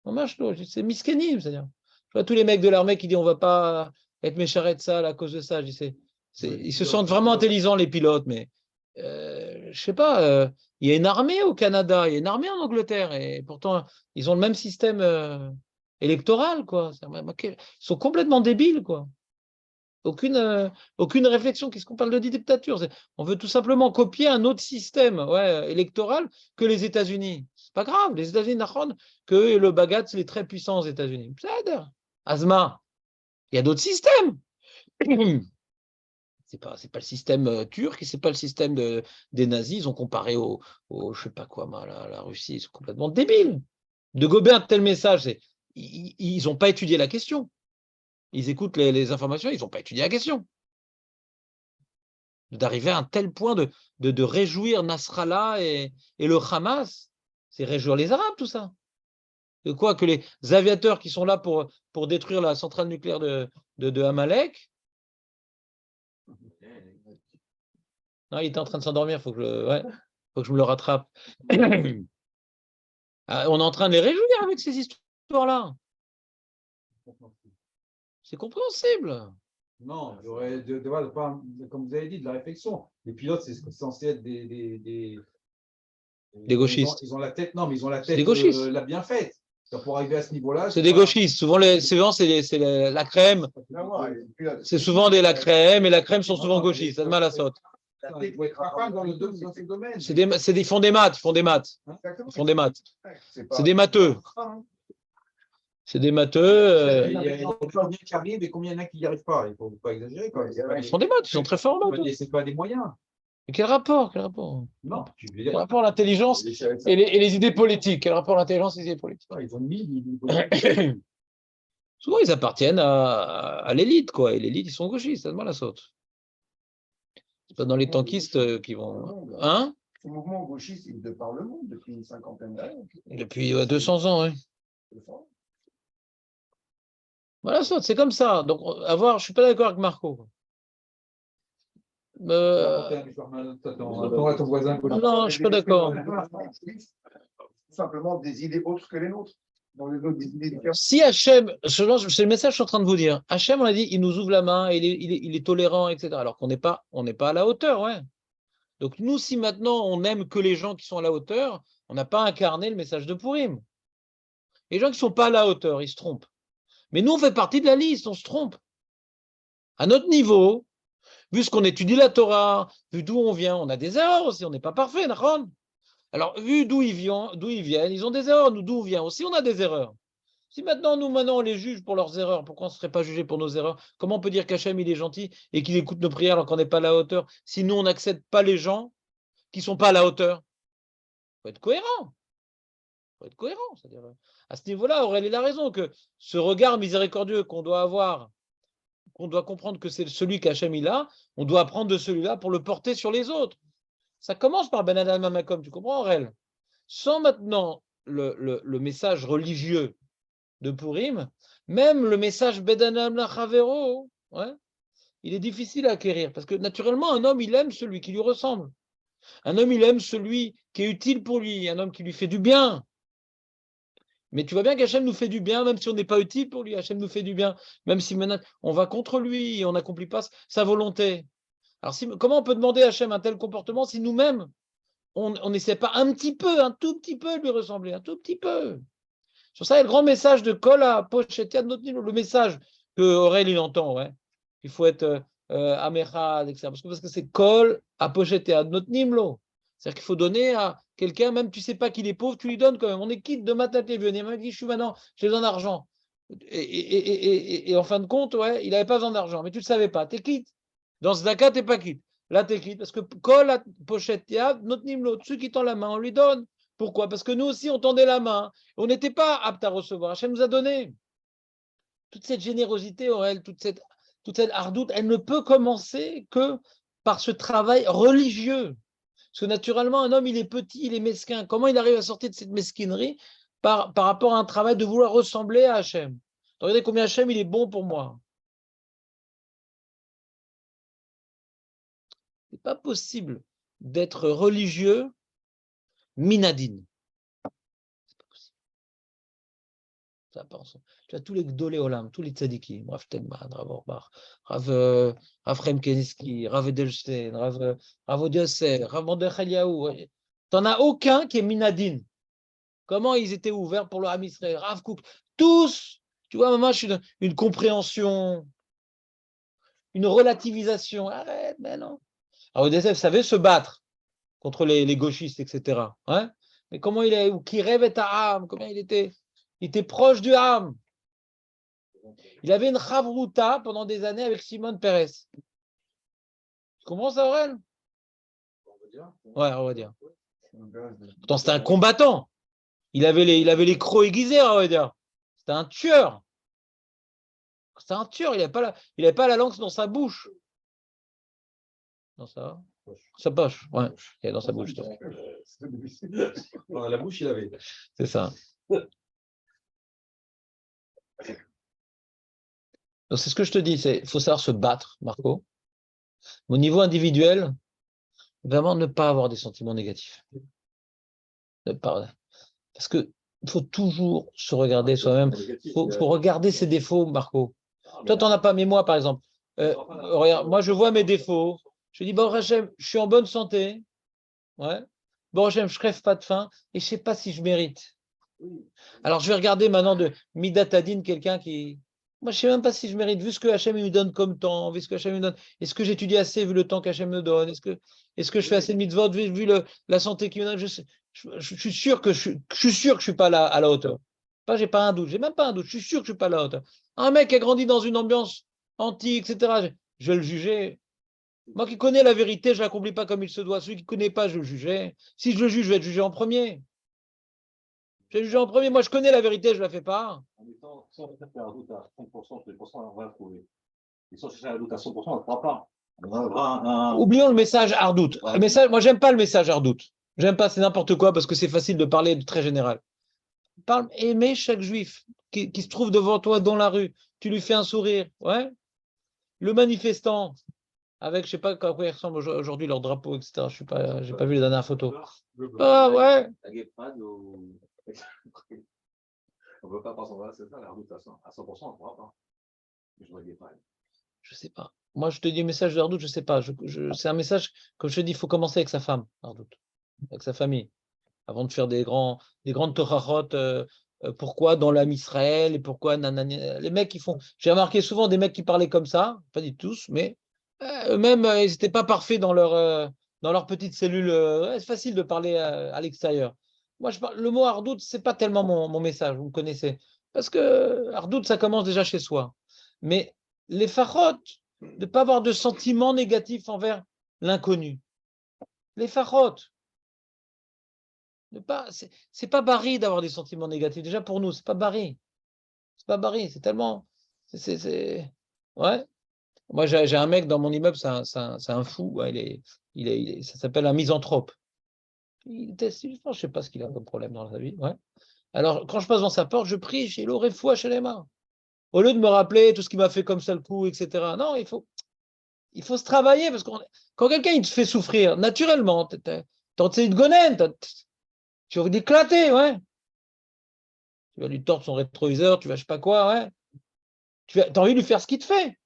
Mamash lo. C'est miskénim, c'est-à-dire. Je vois tous les mecs de l'armée qui disent on va pas être mécharets de ça à cause de ça. Je dis, ils se sentent vraiment intelligents, les pilotes, mais je sais pas. Il y a une armée au Canada, il y a une armée en Angleterre, et pourtant, ils ont le même système électoral, quoi. Ils sont complètement débiles, quoi. Aucune réflexion. Qu'est-ce qu'on parle de dictature? On veut tout simplement copier un autre système électoral que les États-Unis. C'est pas grave. Les États-Unis, que le Bagat, c'est les très puissants aux États-Unis. Azma, il y a d'autres systèmes. C'est pas le système turc, c'est pas le système des nazis. Ils ont comparé je sais pas quoi, la Russie. Ils sont complètement débiles. De gober un tel message, ils n'ont pas étudié la question. Ils écoutent les informations, ils n'ont pas étudié la question. D'arriver à un tel point de réjouir Nasrallah et le Hamas, c'est réjouir les Arabes, tout ça. De quoi que les aviateurs qui sont là pour détruire la centrale nucléaire de Amalek. Non, il était en train de s'endormir, faut que je me le rattrape. On est en train de les réjouir avec ces histoires-là. C'est compréhensible. Non, il y aurait, comme vous avez dit, de la réflexion. Les pilotes, c'est censé être des gauchistes. Ils ont la tête, non, mais ils ont la tête des gauchistes. La bien faite. Pour arriver à ce niveau-là. C'est des gauchistes. Souvent, c'est la crème. C'est souvent la crème, et la crème sont souvent gauchistes. Ça de mal à sauter. Ils font des maths. C'est des matheux. C'est des matheux. Il y a combien qui arrivent et combien il y en a qui n'y arrivent pas. Il ne faut pas exagérer. Ils font des maths, ils sont très forts en maths. Ce n'est pas des moyens. Mais quel rapport? Non, quel rapport l'intelligence et les idées politiques? Quel rapport l'intelligence et les idées politiques? Ils ont mis. Souvent, ils appartiennent à l'élite, quoi. Et l'élite, ils sont gauchistes, ça de mal à saute. C'est pas dans les tankistes qui vont. Hein? Ce mouvement gauchiste, il est de par le monde depuis une cinquantaine d'années. Depuis 200 ans, oui. Voilà, c'est comme ça. Donc, je ne suis pas d'accord avec Marco. Non, je ne suis pas d'accord. Simplement des idées autres que les nôtres. Si Hachem, c'est le message que je suis en train de vous dire. Hachem, on a dit, il nous ouvre la main, il est tolérant, etc. Alors qu'on n'est pas à la hauteur, ouais. Donc nous, si maintenant on n'aime que les gens qui sont à la hauteur, on n'a pas incarné le message de Purim. Les gens qui ne sont pas à la hauteur, ils se trompent. Mais nous, on fait partie de la liste, on se trompe. À notre niveau, vu ce qu'on étudie la Torah, vu d'où on vient, on a des erreurs aussi, on n'est pas parfait, d'accord? Alors, vu d'où ils viennent, ils ont des erreurs. Nous, d'où on vient aussi, on a des erreurs. Si maintenant, on les juge pour leurs erreurs, pourquoi on ne serait pas jugé pour nos erreurs? Comment on peut dire qu'Hachem, il est gentil et qu'il écoute nos prières alors qu'on n'est pas à la hauteur? Si nous, on n'accepte pas les gens qui ne sont pas à la hauteur, il faut être cohérent. C'est-à-dire, à ce niveau-là, Aurèle, il a raison que ce regard miséricordieux qu'on doit avoir, qu'on doit comprendre que c'est celui qu'Hachem il a, on doit apprendre de celui-là pour le porter sur les autres. Ça commence par Ben Adam Makom, tu comprends, Aurèle? Sans maintenant le message religieux de Purim, même le message Ben Adam Lachavero, il est difficile à acquérir, parce que naturellement, un homme, il aime celui qui lui ressemble. Un homme, il aime celui qui est utile pour lui, un homme qui lui fait du bien. Mais tu vois bien qu'Hachem nous fait du bien, même si on n'est pas utile pour lui. Hachem nous fait du bien, même si maintenant on va contre lui et on n'accomplit pas sa volonté. Alors, comment on peut demander à Hachem un tel comportement si nous-mêmes, on n'essaie pas un tout petit peu de lui ressembler, un tout petit peu. Sur ça, il y a le grand message de Kol HaPoshet Yad Notnim, le message que Aurèle il entend, il faut être Amechad, etc. Parce que c'est Kol HaPoshet Yad Notnim lo. C'est-à-dire qu'il faut donner à quelqu'un, même tu ne sais pas qu'il est pauvre, tu lui donnes quand même. On est quitte de matin et venir. Il m'a dit, je suis maintenant, j'ai besoin d'argent. Et en fin de compte, il n'avait pas besoin d'argent, mais tu ne le savais pas. Tu es quitte. Dans ce cas, tu n'es pas quitte. Là, tu es quitte. Parce que Kol HaPoshet Yad Notnim lo, ceux qui tendent la main, on lui donne. Pourquoi? Parce que nous aussi, on tendait la main. On n'était pas apte à recevoir. Hachem nous a donné. Toute cette générosité, Aurèle, toute cette hardoute, elle ne peut commencer que par ce travail religieux. Parce que naturellement, un homme, il est petit, il est mesquin. Comment il arrive à sortir de cette mesquinerie par rapport à un travail de vouloir ressembler à Hachem? Regardez combien Hachem, il est bon pour moi. pas possible d'être religieux minadine. C'est pas possible. Ça pense. Tu as tous les Gdolé Olam, tous les tzadikim, Rav Telman, Rav Orbach, Rav Chaim Keniski, Rav Edelstein, Rav Odiosé, Rav Mordechai Eliaou. Tu n'en as aucun qui est minadine. Comment ils étaient ouverts pour le Ham Israël, Rav Kook, tous. Tu vois, maman, je suis dans une compréhension, une relativisation. Arrête, mais non. Alors, Odesef savait se battre contre les gauchistes, etc. Hein, mais comment il est, ou qui rêvait à Ham, comment il était proche du Ham. Il avait une chavruta pendant des années avec Simone Peres. Tu comprends ça, Aurel? Ouais, on va dire. Pourtant, c'était un combattant. Il avait les crocs aiguisés, on va dire. C'était un tueur. C'était un tueur. Il n'avait pas la langue dans sa bouche. Dans sa poche. Ouais, il est dans sa bouche. Dans la bouche, il avait. C'est ça. Donc, c'est ce que je te dis, il faut savoir se battre, Marco. Au niveau individuel, vraiment ne pas avoir des sentiments négatifs. Parce qu'il faut toujours se regarder soi-même. Il faut regarder ses défauts, Marco. Toi, tu n'en as pas, mais moi, par exemple, regarde, moi, je vois mes défauts. Je dis, bon, Rachem, je suis en bonne santé. Ouais. Bon, Rachem, je ne crève pas de faim et je ne sais pas si je mérite. Alors, je vais regarder maintenant de Midatadine, quelqu'un qui. Moi, je ne sais même pas si je mérite, vu ce que Hachem me donne comme temps, vu ce que Hachem me donne. Est-ce que j'étudie assez, vu le temps qu'Hachem me donne? Est-ce que je fais assez de mitzvot, vu la santé qu'il me donne? Je suis sûr que je ne suis pas à la hauteur. J'ai pas un doute, j'ai même pas un doute, je suis sûr que je ne suis pas à la hauteur. Un mec qui a grandi dans une ambiance anti, etc., je vais le juger. Moi qui connais la vérité, je ne l'accomplis pas comme il se doit. Celui qui ne connaît pas, je le jugerai. Si je le juge, je vais être jugé en premier. Je vais juger en premier. Moi, je connais la vérité, je ne la fais pas. En étant, si on fait un doute à 30%, 30%, on va le trouver. Et si on cherche un doute à 100%, on ne le fera pas. On aura Oublions le message Hardout. Le message, moi, j'aime pas le message Hardout. J'aime pas, c'est n'importe quoi parce que c'est facile de parler de très général. Parle, aimer chaque juif qui se trouve devant toi dans la rue. Tu lui fais un sourire. Ouais. Le manifestant, avec, je sais pas à quoi il ressemble aujourd'hui leur drapeau, etc. Je sais pas, j'ai pas vu les dernières photos. Ah ouais. la guépade ou. On ne veut pas passer, c'est ça, la route à 100%, on ne pourra pas. Je vois guépade. Je sais pas. Moi, je te dis message de Hardout, je sais pas. C'est un message, comme je te dis, il faut commencer avec sa femme, Hardout, avec sa famille, avant de faire des grandes torahot. Pourquoi dans l'âme Israël et pourquoi nanani. Les mecs qui font. J'ai remarqué souvent des mecs qui parlaient comme ça, pas dit tous, mais eux-mêmes, ils n'étaient pas parfaits dans leur petite cellule. C'est facile de parler à l'extérieur. Moi, le mot Hardout, c'est pas tellement mon message, vous me connaissez. Parce que Hardout, ça commence déjà chez soi. Mais les fachotes, de ne pas avoir de sentiments négatifs envers l'inconnu. Les fachotes. C'est pas barré d'avoir des sentiments négatifs. Déjà pour nous, c'est pas barré. C'est pas barré. C'est tellement. Ouais. Moi, j'ai un mec dans mon immeuble, c'est un fou. Ouais, ça s'appelle un misanthrope. Je sais pas ce qu'il a comme problème dans sa vie. Ouais. Alors, quand je passe devant sa porte, je prie chez l'oré foi chez les mains. Au lieu de me rappeler tout ce qu'il m'a fait comme ça le coup, etc. Non, il faut se travailler parce que quand quelqu'un il te fait souffrir, naturellement, t'as une gonène, tu vas l'éclater, ouais. Tu vas lui tordre son rétroviseur, tu vas je sais pas quoi, ouais. Tu as envie de lui faire ce qu'il te fait.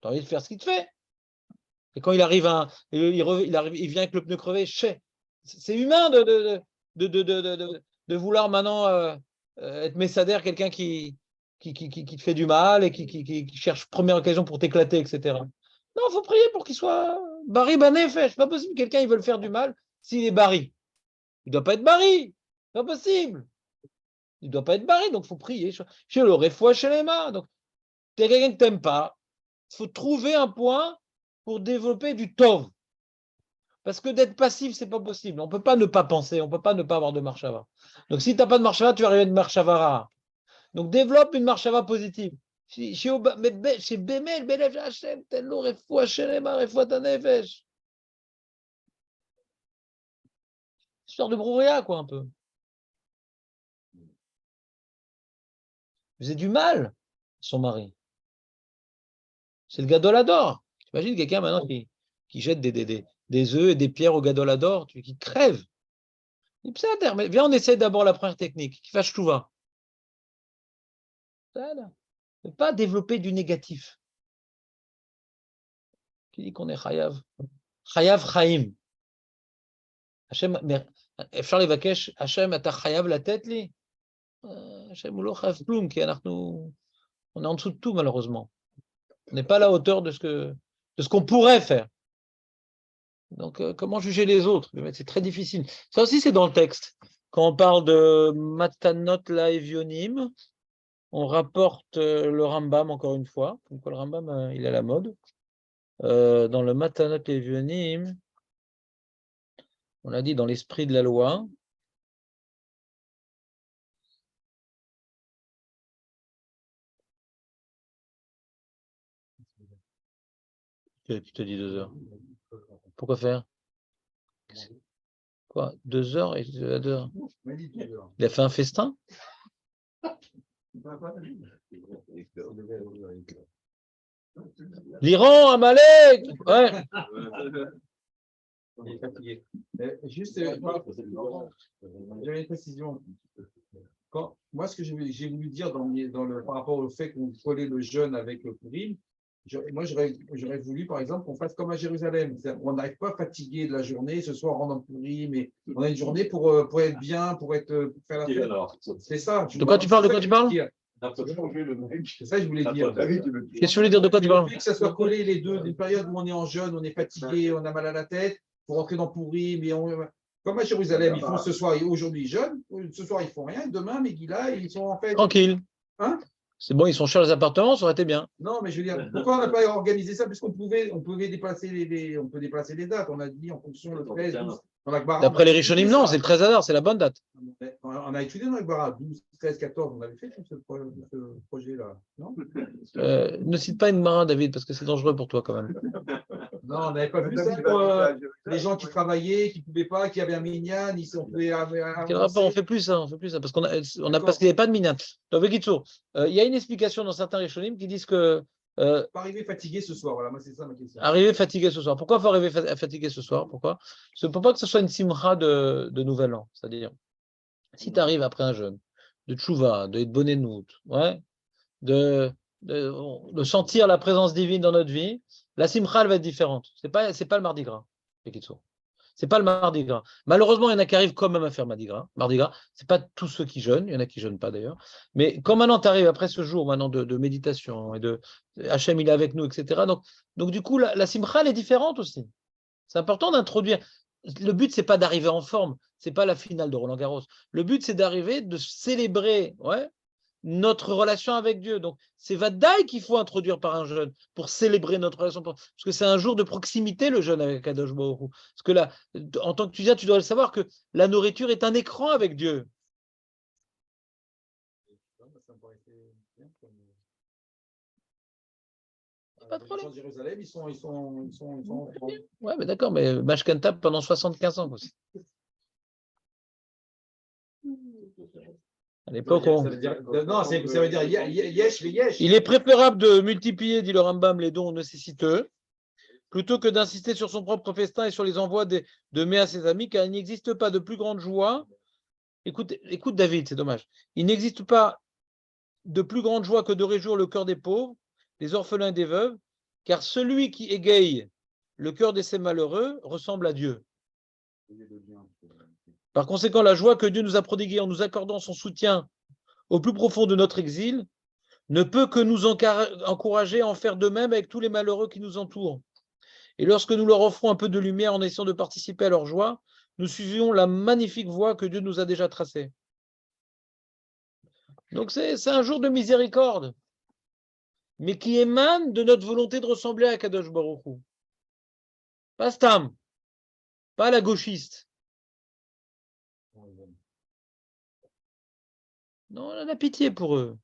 Tu as envie de faire ce qu'il te fait. Et quand il arrive, il vient avec le pneu crevé, c'est humain de vouloir maintenant être messader quelqu'un qui te fait du mal et qui cherche première occasion pour t'éclater, etc. Non, il faut prier pour qu'il soit Barry Banefesh. C'est pas possible que quelqu'un il veut le faire du mal s'il est Barry. Il ne doit pas être Barry. C'est pas possible. Il ne doit pas être Barry, donc il faut prier. Chez le réfoua chez les mains. Donc, tu es quelqu'un que tu n'aimes pas. Il faut trouver un point pour développer du tov. Parce que d'être passif, c'est pas possible. On ne peut pas ne pas penser, on ne peut pas ne pas avoir de marshava. Donc si tu n'as pas de marshava, tu vas arriver à une marshava rare. Donc développe une marshava positive. Chez Bemel, Belev Hashem, Tenlo, Refoua Shelema, Refoua Tanefesh. Histoire de brouillard, quoi, un peu. Il faisait du mal, son mari. C'est le Gadolador. T'imagines quelqu'un maintenant qui jette des œufs et des pierres au Gadolador, qui crève. Mais viens, on essaie d'abord la première technique, qui fasse chouva. Ne pas développer du négatif. Qui dit qu'on est chayav? Chayav chaim. Hachem, אפשר לבקש, Hachem, אתה חייב לתת לי? Hachem, הוא לא חייב כלום, כי on est en dessous de tout, malheureusement. On n'est pas à la hauteur de ce qu'on pourrait faire. Donc, comment juger les autres? C'est très difficile. Ça aussi, c'est dans le texte. Quand on parle de Matanot Laevionim, on rapporte le Rambam, encore une fois. Donc, le Rambam, il est à la mode. Dans le Matanot Laevionim, on l'a dit, dans l'esprit de la loi. Tu te dis 2 heures. Pourquoi faire? Quoi? 2 heures et 2 heures? Il a fait un festin? L'Iran, Amalek! Ouais. Il est fatigué. Juste, j'avais une précision. Moi, ce que j'ai voulu dire par rapport au fait qu'on collait le jeûne avec le Purim, moi, j'aurais voulu, par exemple, qu'on fasse comme à Jérusalem. On n'arrive pas fatigué de la journée, ce soir, on rentre en Purim, mais on a une journée pour être bien, pour faire la fête. C'est ça. De quoi tu parles? C'est ça que je voulais dire. Qu'est-ce que tu voulais dire? De quoi tu parles? Que ça soit collé les deux, d'une période où on est en jeûne, on est fatigué, on a mal à la tête, pour rentrer dans Purim, comme à Jérusalem, ils font ce soir, aujourd'hui ils jeûnent, ce soir ils font rien, demain, Megillah, ils sont en fait. Tranquille. Hein? C'est bon, ils sont chers les appartements, ça aurait été bien. Non, mais je veux dire, pourquoi on n'a pas organisé ça? Puisqu'on pouvait déplacer les dates. On a dit en fonction le 13, 12. D'après les Rishonim, non, c'est le 13 Adar, c'est la bonne date. On a étudié dans l'Agmara, 12, 13, 14, on avait fait ce projet-là, non? Ne cite pas une Mara, David, parce que c'est dangereux pour toi quand même. Non, on n'avait pas vu ça pour les gens qui travaillaient, qui ne pouvaient pas, qui avaient un minyan, on pouvait. Quel rapport? On fait plus ça, parce parce qu'il n'y avait pas de minyan. Donc, il y a une explication dans certains Rishonim qui disent que. Pas arriver fatigué ce soir, voilà, moi c'est ça ma question. Arriver fatigué ce soir. Pourquoi il faut arriver fatigué ce soir? Pourquoi? Pour pas que ce soit une simcha de nouvel an. C'est-à-dire, si tu arrives après un jeûne, de tchouva, de bonenout, ouais, de sentir la présence divine dans notre vie, la simcha elle va être différente. C'est pas le mardi gras, c'est pas le mardi gras. Malheureusement, il y en a qui arrivent quand même à faire mardi gras. C'est pas tous ceux qui jeûnent, il y en a qui jeûnent pas d'ailleurs. Mais quand maintenant tu arrives après ce jour maintenant de méditation et de Hachem il est avec nous, etc. Donc du coup, la simcha elle est différente aussi. C'est important d'introduire. Le but, c'est pas d'arriver en forme, c'est pas la finale de Roland Garros. Le but, c'est d'arriver, de célébrer, notre relation avec Dieu. Donc, c'est Vadaï qu'il faut introduire par un jeûne pour célébrer notre relation. Parce que c'est un jour de proximité, le jeûne avec Kadosh Baruch Hu. Parce que là, en tant que étudiant, tu dois le savoir que la nourriture est un écran avec Dieu. Pas de problème. Les gens de Jérusalem, ils sont. Ouais, mais d'accord, mais Mashkanta pendant 75 ans aussi. À l'époque, Non, ça veut dire yesh, yesh. Il est préférable de multiplier, dit le Rambam, les dons nécessiteux, plutôt que d'insister sur son propre festin et sur les envois de mets à ses amis, car il n'existe pas de plus grande joie. Écoute David, c'est dommage. Il n'existe pas de plus grande joie que de réjouir le cœur des pauvres, des orphelins et des veuves, car celui qui égaye le cœur de ces malheureux ressemble à Dieu. Par conséquent, la joie que Dieu nous a prodiguée en nous accordant son soutien au plus profond de notre exil ne peut que nous encourager à en faire de même avec tous les malheureux qui nous entourent. Et lorsque nous leur offrons un peu de lumière en essayant de participer à leur joie, nous suivons la magnifique voie que Dieu nous a déjà tracée. Donc c'est un jour de miséricorde, mais qui émane de notre volonté de ressembler à Kadosh Baruch Hu. Pas Stam, pas la gauchiste. Non, on a pitié pour eux.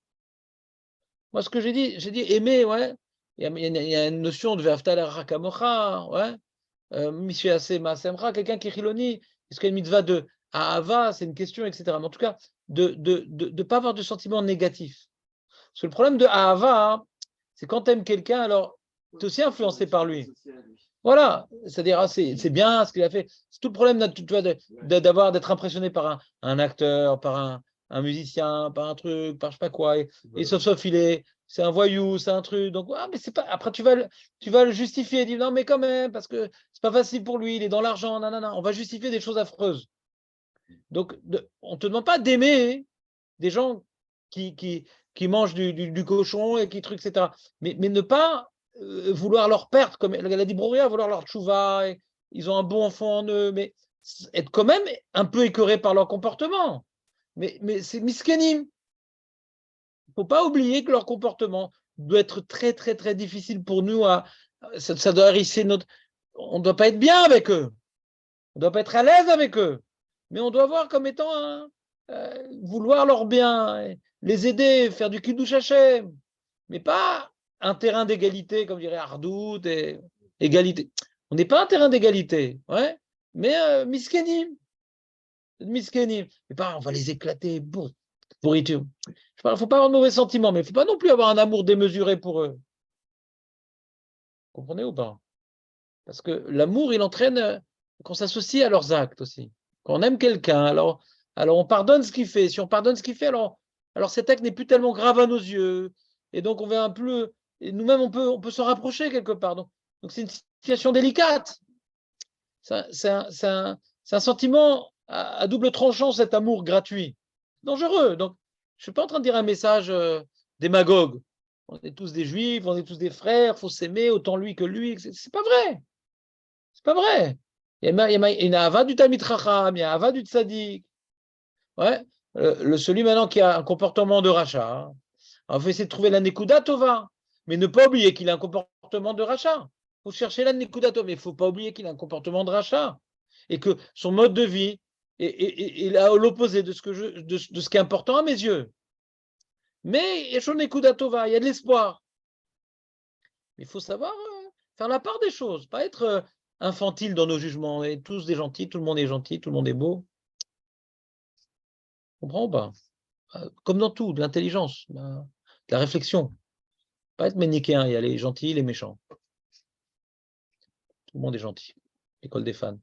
Moi, ce que j'ai dit aimer, ouais. Il y a une notion de Ve'aftal Rakamocha, ouais. Mishiase Maasemcha, quelqu'un qui est chiloni. Est-ce qu'il y a une mitzvah de Ahava, c'est une question, etc. Mais en tout cas, de ne pas avoir de sentiments négatifs. Parce que le problème de Ahava, c'est quand tu aimes quelqu'un, alors tu es aussi influencé par lui. Voilà, c'est-à-dire, c'est bien ce qu'il a fait. C'est tout le problème tu vois, d'être impressionné par un acteur, par un musicien, par un truc, par je sais pas quoi. Et sauf c'est un voyou, c'est un truc. Donc, mais c'est pas. Après, tu vas le justifier, dire non, mais quand même, parce que c'est pas facile pour lui, il est dans l'argent, nanana. On va justifier des choses affreuses. Donc, on ne te demande pas d'aimer des gens qui mangent du cochon et qui truc, etc. Mais ne pas vouloir leur perdre, comme elle a dit Brouria, vouloir leur tchouva, ils ont un bon enfant en eux, mais être quand même un peu écœuré par leur comportement. Mais c'est miskenim. Il ne faut pas oublier que leur comportement doit être très, très, très difficile pour nous. Ça doit hérisser notre. On ne doit pas être bien avec eux. On ne doit pas être à l'aise avec eux. Mais on doit voir comme étant vouloir leur bien, les aider, faire du kiddush Hashem, mais pas un terrain d'égalité, comme dirait Ardout, et égalité. On n'est pas un terrain d'égalité, ouais, mais miskenim. Miskenim. Mais pas, on va les éclater, pourriture. Il ne faut pas avoir de mauvais sentiments, mais il ne faut pas non plus avoir un amour démesuré pour eux. Vous comprenez ou pas? Parce que l'amour, il entraîne qu'on s'associe à leurs actes aussi. Quand on aime quelqu'un, alors on pardonne ce qu'il fait. Si on pardonne ce qu'il fait, alors cet acte n'est plus tellement grave à nos yeux. Et donc, on va un peu. Et nous-mêmes, on peut s'en rapprocher quelque part. Donc c'est une situation délicate. C'est un sentiment à double tranchant, cet amour gratuit. Dangereux. Donc, je ne suis pas en train de dire un message démagogue. On est tous des juifs, on est tous des frères, il faut s'aimer, autant lui que lui. C'est pas vrai. C'est pas vrai. Il y a une Ava du Talmid Chacham, il y a Ava du Tzadik. Ouais. Celui maintenant qui a un comportement de rachat. On va essayer de trouver la Nekuda Tova, mais ne pas oublier qu'il a un comportement de rachat. Il faut chercher la Nekuda Tova, mais il ne faut pas oublier qu'il a un comportement de rachat. Et que son mode de vie est à l'opposé de ce qui est important à mes yeux. Mais il y a son Nekuda Tova, il y a de l'espoir. Il faut savoir faire la part des choses, pas être infantile dans nos jugements. On est tous des gentils, tout le monde est gentil, tout le monde est beau. Tu comprends ou pas? Comme dans tout, de l'intelligence, de la réflexion. Pas être manichéen, il y a les gentils, les méchants. Tout le monde est gentil. École des fans.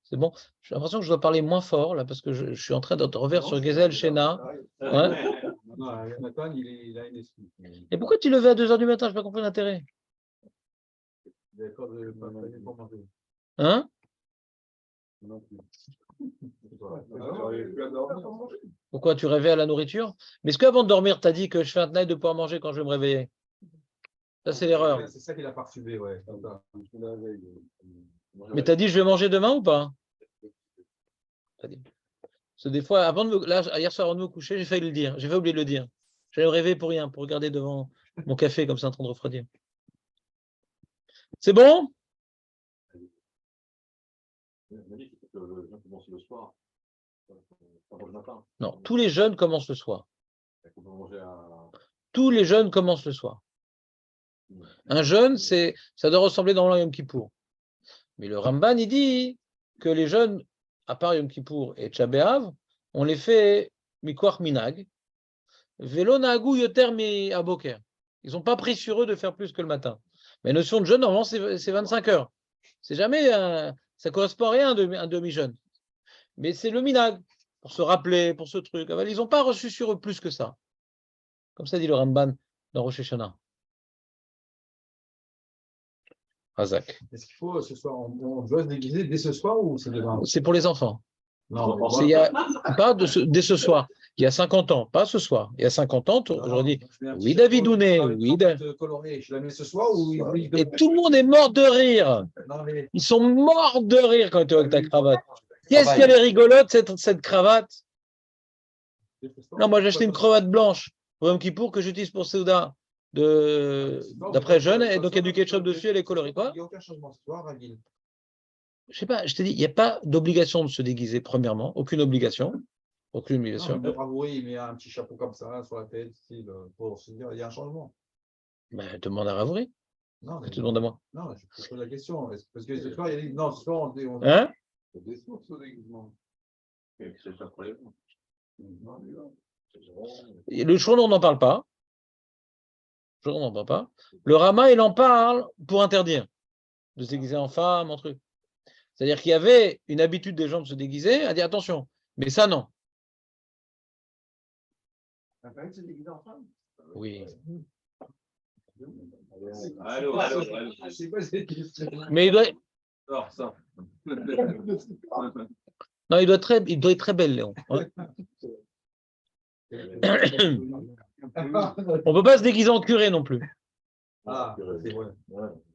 C'est bon. J'ai l'impression que je dois parler moins fort là parce que je suis en train de revenir sur Gezel Shena. Ouais. Non, Nathan, il a une excuse. Et pourquoi tu levais à 2h du matin? Je n'ai pas compris l'intérêt. D'accord, de pas pour manger. Hein? Pourquoi tu rêvais à la nourriture? Mais est-ce qu'avant de dormir, tu as dit que je fais un tnaï de pouvoir manger quand je vais me réveiller? Ça, c'est l'erreur. C'est ça qu'il a perçu, ouais. Mais tu as dit je vais manger demain ou pas? T'as dit. Parce que des fois, hier soir, avant de me coucher, j'ai failli le dire. J'ai failli oublier de le dire. J'allais me réveiller pour rien, pour regarder devant mon café comme ça en train de refroidir. C'est bon? Non, tous les jeunes commencent le soir. Tous les jeunes commencent le soir. Un jeûne, ça doit ressembler dans Yom Kippour. Mais le Ramban, il dit que les jeunes, à part Yom Kippour et Tcha B'Av, on les fait Mikoach Minag, Velo Nagu Yoter Mi Aboker. Ils n'ont pas pris sur eux de faire plus que le matin. Mais la notion de jeûne, normalement, c'est 25 heures. C'est jamais ça ne correspond à rien un demi-jeûne. Mais c'est le Minag, pour se rappeler, pour ce truc. Ils n'ont pas reçu sur eux plus que ça. Comme ça dit le Ramban dans Rosh Hashanah. Razak. Est-ce qu'il faut ce soir, on doit se déguiser dès ce soir ou c'est demain? C'est pour les enfants. Non, pas dès ce soir. Il y a 50 ans, pas ce soir. Il y a 50 ans, aujourd'hui. Oui, David Dounet, oui. Je la mets ce soir ou et tout le monde est mort de rire. Non, mais... Ils sont morts de rire quand tu vois avec ta cravate. Qu'est-ce qu'elle est rigolote, cette cravate? Non, moi j'ai acheté une cravate blanche pour Yom Kippour que j'utilise pour Souda d'après jeune, et donc il y a du ketchup dessus, elle est colorée. Quoi? Il n'y a aucun changement ce soir, Ragil. Je sais pas, je t'ai dit, il n'y a pas d'obligation de se déguiser, premièrement, aucune obligation. Aucune obligation. Non, Ravouri, il met un petit chapeau comme ça sur la tête, pour se dire, il y a un changement. Ben, demande à Ravouri. Non, mais tu demandes à moi. Non, je pose la question. Parce que ce soir, il y a dit, non, ce soir, on... Hein? Des sources au déguisement. Le jour, on n'en parle pas. Le jour, on n'en parle pas. Le Rama, il en parle pour interdire. de se déguiser en femme, en truc. C'est-à-dire qu'il y avait une habitude des gens de se déguiser, à dire attention, mais ça non. Raphaël s'est déguisé en femme. Oui. Allô. C'est quoi cette question? Mais il doit, Alors, ça. non, il doit être très belle, Léon. Ouais. On peut pas se déguiser en curé non plus. Ah, c'est vrai.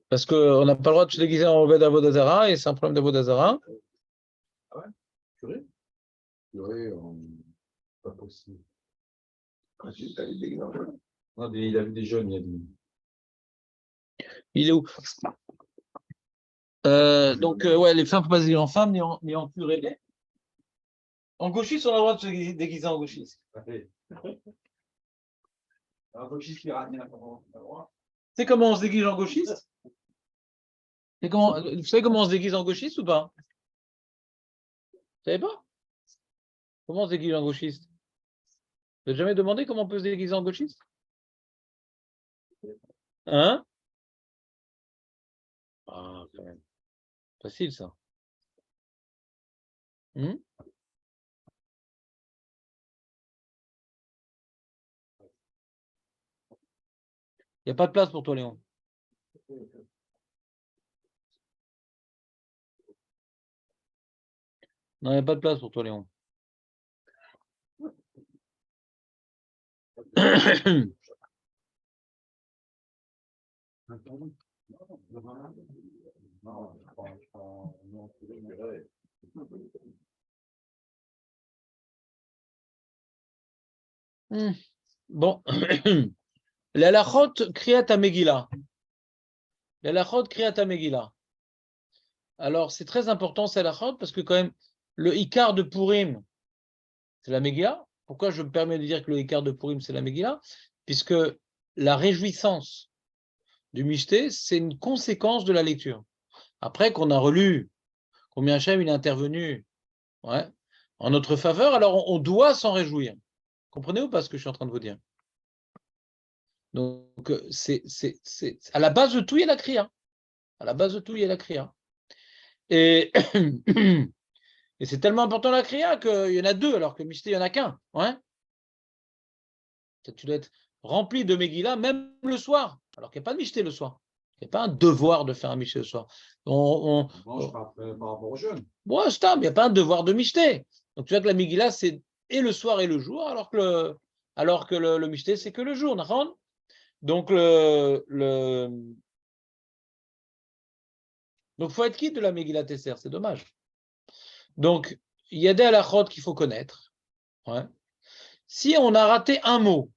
Parce qu'on n'a pas le droit de se déguiser en Obed Avodazara et c'est un problème d'Avodazara. Purée, pas possible. Quand tu t'as les déguisés en femme. Non, il a vu des jeunes, il a dit. Il est où? Donc, ouais, les femmes ne peuvent pas se déguiser en femme ni en curé. En gauchiste, on a le droit de se déguiser en gauchiste. Un gauchiste iranien, comment on a le droit? Tu sais comment on se déguise en gauchiste? Vous savez comment on se déguise en gauchiste ou pas? Vous savez pas? Comment on se déguise en gauchiste? Vous n'avez jamais demandé comment on peut se déguiser en gauchiste? Hein? Ah, quand même. Facile, ça. Il n'y a pas de place pour toi, Léon. Non, il n'y a pas de place pour toi, Léon. Bon. Les halachot kriyat Megillah. Les halachot kriyat Megillah. Alors, c'est très important, ces halachot, parce que quand même, le Ikar de Purim, c'est la Megillah. Pourquoi je me permets de dire que le Ikar de Purim, c'est la Megillah? Puisque la réjouissance du Mishté, c'est une conséquence de la lecture. Après qu'on a relu combien Hachem il est intervenu en notre faveur, alors on doit s'en réjouir. Comprenez ou pas ce que je suis en train de vous dire? Donc, c'est à la base de tout, il y a la kriya. À la base de tout, il y a la kriya. Et, et c'est tellement important la kriya qu'il y en a deux, alors que Mishté, il n'y en a qu'un. Tu dois être rempli de Megillah, même le soir, alors qu'il n'y a pas de Mishté le soir. Il n'y a pas un devoir de faire un Mishté le soir. On mange par rapport aux jeunes. Bon, il n'y a pas un devoir de Mishté. Donc tu vois que la Megillah, c'est et le soir et le jour, alors que le Mishté, c'est que le jour. Donc, donc, faut être quitte de la Megillah Tesser, c'est dommage. Donc, il y a des halachot qu'il faut connaître. Si on a raté un mot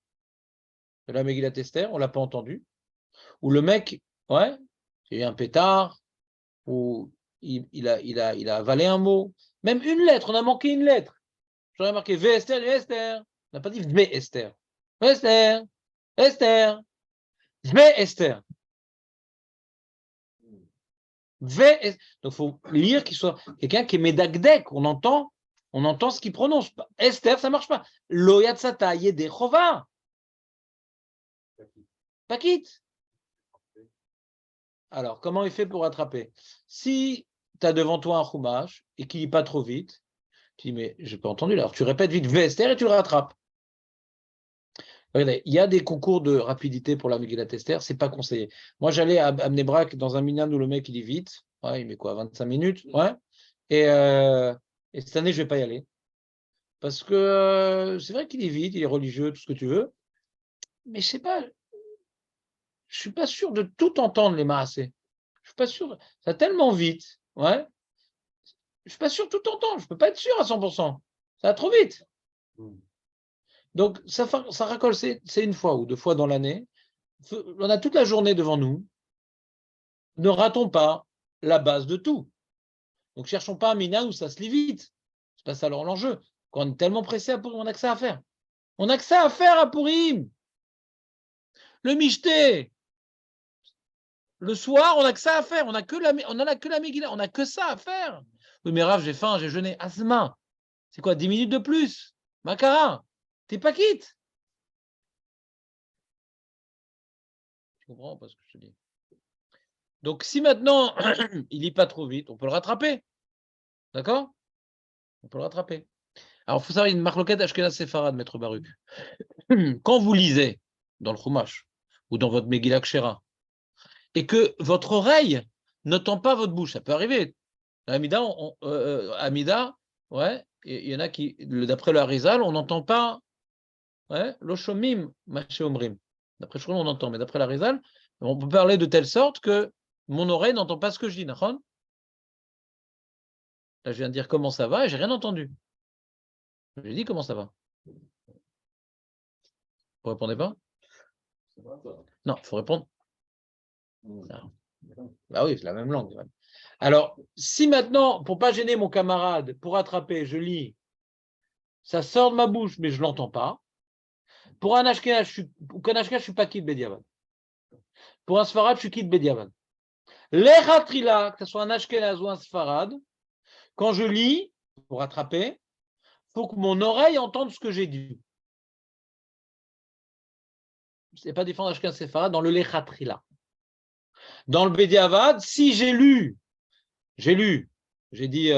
de la Megillah Tesser, on ne l'a pas entendu, ou le mec, il y a eu un pétard, ou il a avalé un mot, même une lettre, on a manqué une lettre. J'aurais marqué V Esther, Esther. On n'a pas dit V Esther. Esther, Esther, V Esther. Donc, il faut lire qu'il soit quelqu'un qui est médagdek. On entend ce qu'il prononce. Esther, ça ne marche pas. Loyatsata Yedechova. Pakit. Alors, comment il fait pour rattraper? Si tu as devant toi un chumash et qu'il ne lit pas trop vite, tu dis, mais je n'ai pas entendu. Alors, tu répètes vite Esther et tu le rattrapes. Regardez, il y a des concours de rapidité pour la Megillat Esther, ce n'est pas conseillé. Moi, j'allais à Bnei-Brak dans un minyan où le mec, il lit vite. Il met quoi, 25 minutes. Et cette année, je ne vais pas y aller. Parce que c'est vrai qu'il lit vite, il est religieux, tout ce que tu veux. Mais je sais pas, je suis pas sûr de tout entendre, les maasés. Je suis pas sûr. Ça va tellement vite. Je suis pas sûr de tout entendre. Je peux pas être sûr à 100%. Ça va trop vite. Donc, ça racole, c'est une fois ou deux fois dans l'année. On a toute la journée devant nous. Ne ratons pas la base de tout. Donc, cherchons pas un minyan où ça se lit vite. C'est pas ça alors l'enjeu. Quand on est tellement pressé à Purim, on a que ça à faire. On a que ça à faire à Purim. Le Mishté. Le soir, on a que ça à faire. On a que la Megillah. On a que ça à faire. Oui, mais Rav, j'ai faim, j'ai jeûné. Asma. C'est quoi, 10 minutes de plus? Makara. T'es pas quitte. Je comprends pas ce que je te dis. Donc, si maintenant, il lit pas trop vite, on peut le rattraper. D'accord? On peut le rattraper. Alors, il faut savoir, il y a une marloquette Ashkenaz Séfarad, Maître Baruch. Quand vous lisez dans le Chumash ou dans votre Megillah Kshera, et que votre oreille n'entend pas votre bouche, ça peut arriver. Amida, Amida, ouais, il y en a qui, d'après le Harizal, on n'entend pas, ouais, l'oshomim, maché omrim. D'après Shron, on entend, mais d'après le Harizal, on peut parler de telle sorte que mon oreille n'entend pas ce que je dis, d'accord? Là, je viens de dire comment ça va et j'ai rien entendu. J'ai dit comment ça va. Vous répondez pas? Non, il faut répondre. Bah oui, c'est la même langue. Alors, si maintenant, pour pas gêner mon camarade, pour attraper, je lis, ça sort de ma bouche, mais je ne l'entends pas. Pour un Ashkenaz, je suis pas quitte Bediavad. Pour un Sfarad, je suis quitte Bediavad. L'Echatrila, que ce soit un Ashkenaz ou un Sfarad, quand je lis, pour attraper, il faut que mon oreille entende ce que j'ai dit. Ce n'est pas défendre Ashkenaz Sfarad dans le L'Echatrila. Dans le Bediavad, si j'ai dit,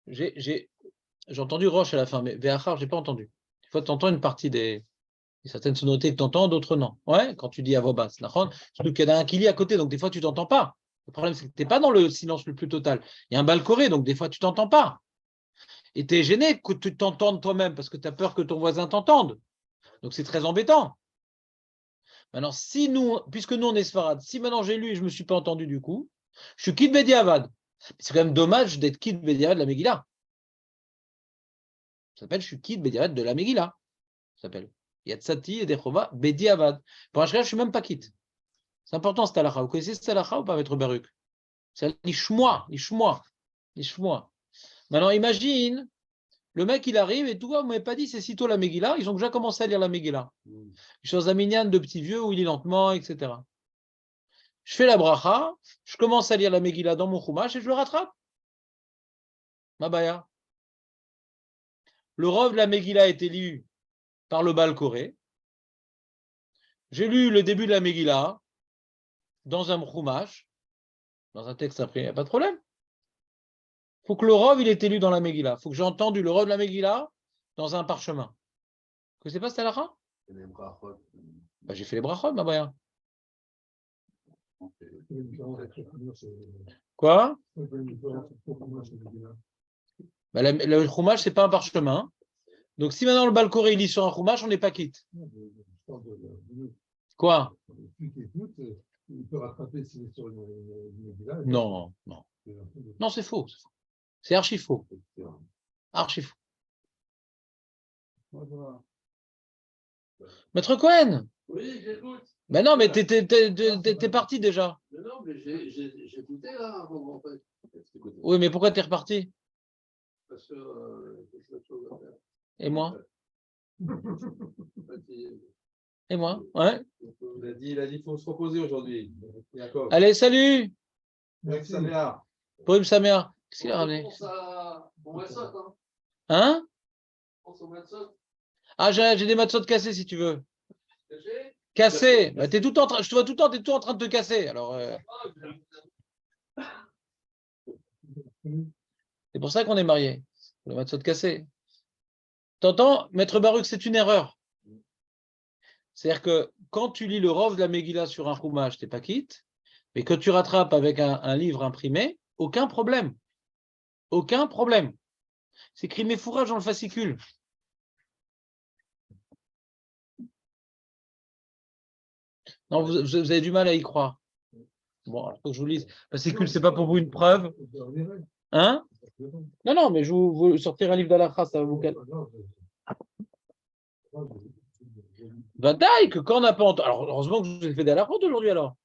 j'ai entendu Roche à la fin, mais Véachar, je n'ai pas entendu. Des fois, tu entends une partie des certaines sonorités que tu entends, d'autres non. Ouais, quand tu dis à voix basse. Surtout qu'il y en a un qui lit à côté, donc des fois, tu ne t'entends pas. Le problème, c'est que tu n'es pas dans le silence le plus total. Il y a un balcoré, donc des fois, tu ne t'entends pas. Et tu es gêné que tu t'entendes toi-même parce que tu as peur que ton voisin t'entende. Donc, c'est très embêtant. Maintenant, puisque nous, on est Sfarad, si maintenant j'ai lu et je ne me suis pas entendu du coup, je suis quitte Bediavad. C'est quand même dommage d'être quitte Bediavad de la Megillah. Ça s'appelle je suis quitte Bediavad de la Megillah. Ça s'appelle Yatsati et Dechova Bediavad. Pour un je ne suis même pas quitte. C'est important cette halakha. Vous connaissez cette halakha ou pas, Maître Baruch? C'est l'ishmoa. Maintenant, imagine, le mec, il arrive et tout, vous ne m'avez pas dit, c'est sitôt la Megillah. Ils ont déjà commencé à lire la Megillah. Je suis dans un minyan de petits vieux où il lit lentement, etc. Je fais la bracha, je commence à lire la Megillah dans mon chumash et je le rattrape. Mabaya. Le rov de la Megillah a été lu par le Baal Koré. J'ai lu le début de la Megillah dans un chumash, dans un texte imprimé, il n'y a pas de problème. Il faut que le rov, il ait été lu dans la Megillah. Il faut que j'ai entendu le rov de la Megillah dans un parchemin. Que c'est pas cette halakha? Bah, j'ai fait les brachot, ma baya. Quoi? Bah, le chumash, c'est pas un parchemin. Donc, si maintenant le balcoré il lit sur un chumash, on n'est pas quitte. Quoi? Non, non. Non, c'est faux. C'est archi faux. Archi faux. Maître Cohen? Oui, j'écoute. Ben non, mais t'es parti déjà. Non, mais j'écoutais là avant, en fait. Oui, mais pourquoi t'es reparti? Parce que j'ai autre chose à faire. Et moi? Et moi? Ouais. Il a dit qu'il faut se reposer aujourd'hui. D'accord. Allez, salut! Merci, Samia. Poème Samia. Qu'est-ce qu'il a ramené? Hein? Ah, j'ai des matzot cassés si tu veux. Cassés? Bah, je te vois tout le temps, t'es tout en train de te casser. Alors, c'est pour ça qu'on est mariés. Le matzot cassé. T'entends, Maître Baruch, c'est une erreur. C'est-à-dire que quand tu lis le rov de la Megillah sur un chumash, t'es pas quitte, mais que tu rattrapes avec un livre imprimé, aucun problème. Aucun problème. C'est écrit mes fourrages dans le fascicule. Non, vous avez du mal à y croire. Bon, alors faut que je vous lise. Fascicule, c'est pas pour vous une preuve. Hein? Non, non, mais je vous sortir un livre d'Alakha, ça va vous calmer. Vadaï, que quand on n'a pas entendu. Alors, heureusement que je vous ai fait d'Alakha aujourd'hui alors.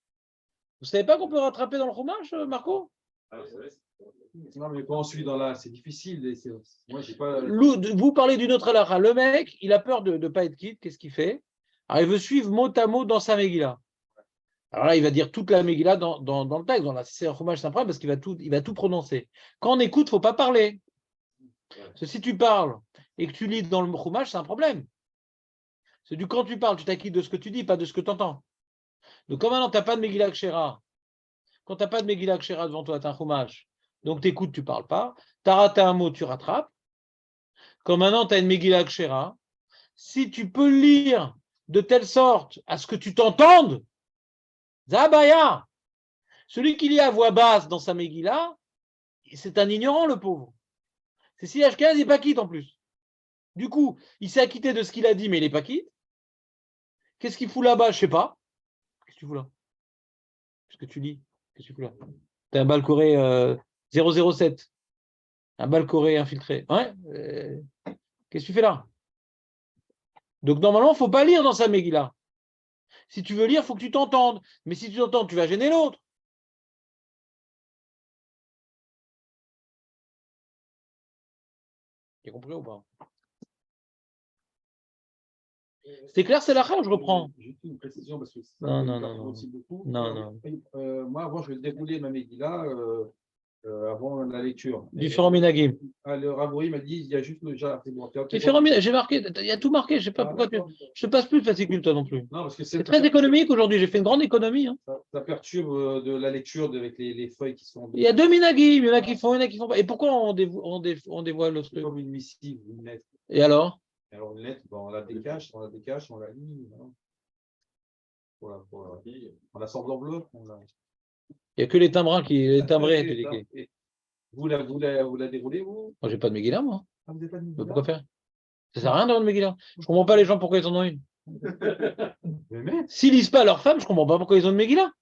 Vous savez pas qu'on peut rattraper dans le chumash, Marco? Non, mais quand on suit dans la, c'est difficile. Moi, j'ai pas. Vous parlez d'une autre halakha. Le mec, il a peur de ne pas être quitte. Qu'est-ce qu'il fait? Alors, il veut suivre mot à mot dans sa Megillah. Alors là, il va dire toute la Megillah dans le texte. Dans la c'est un chumash, c'est un problème parce qu'il va tout prononcer. Quand on écoute, il ne faut pas parler. Parce que si tu parles et que tu lis dans le chumash, c'est un problème. C'est du quand tu parles, tu t'acquittes de ce que tu dis, pas de ce que tu entends. Donc, comme maintenant, tu n'as pas de Megillah Kshera, quand tu n'as pas de Megillah Kshera devant toi, tu as un chumash, donc tu écoutes, tu ne parles pas. Tu as raté un mot, tu rattrapes. Comme maintenant, tu as une Megillah Kshera, si tu peux lire de telle sorte à ce que tu t'entendes, Zabaya, celui qui lit à voix basse dans sa Megillah, c'est un ignorant, le pauvre. C'est si Ashkenaz, il n'est pas quitte en plus. Du coup, il s'est acquitté de ce qu'il a dit, mais il n'est pas quitte. Qu'est-ce qu'il fout là-bas? Je ne sais pas. Qu'est-ce que tu fous là? Qu'est-ce que tu lis? Qu'est-ce que tu fous là? Tu as un Balcoré 007. Un Balcoré infiltré. Ouais. Qu'est-ce que tu fais là? Donc, normalement, il ne faut pas lire dans sa Megillah. Si tu veux lire, il faut que tu t'entendes. Mais si tu t'entends, tu vas gêner l'autre. Tu as compris ou pas? C'est clair, c'est la fin ou je reprends? Juste une précision parce que ça Non, me non, perturbe non, aussi beaucoup. Non. Moi, avant, je déroulais ma Megillah avant la lecture. Différents minagim. Le Rabouri m'a dit il y a juste le jar. Différents minagim. J'ai marqué, il y a tout marqué. Je sais pas pourquoi je te passe plus de fascicule, toi non plus. Non, parce que C'est très économique aujourd'hui. J'ai fait une grande économie. Hein. Ça perturbe de la lecture avec les feuilles qui sont. Il y a deux minagim. Il y en a qui font, il y en a qui font pas. Et pourquoi on dévoile le C'est truc? comme une missive, une lettre. Et alors? Alors, une lettre, on la décache, on la lit. On la sort d'enveloppe. Il n'y a que les timbrins les timbrés. Vous la déroulez, vous? Moi, j'ai pas de Megillah, moi. Ah, vous n'avez pas de Mais Megillah? pourquoi faire? Ça sert à rien d'avoir de Megillah. Je comprends pas les gens pourquoi ils en ont une. Mais S'ils lisent pas leur femme, je comprends pas pourquoi ils ont une Megillah.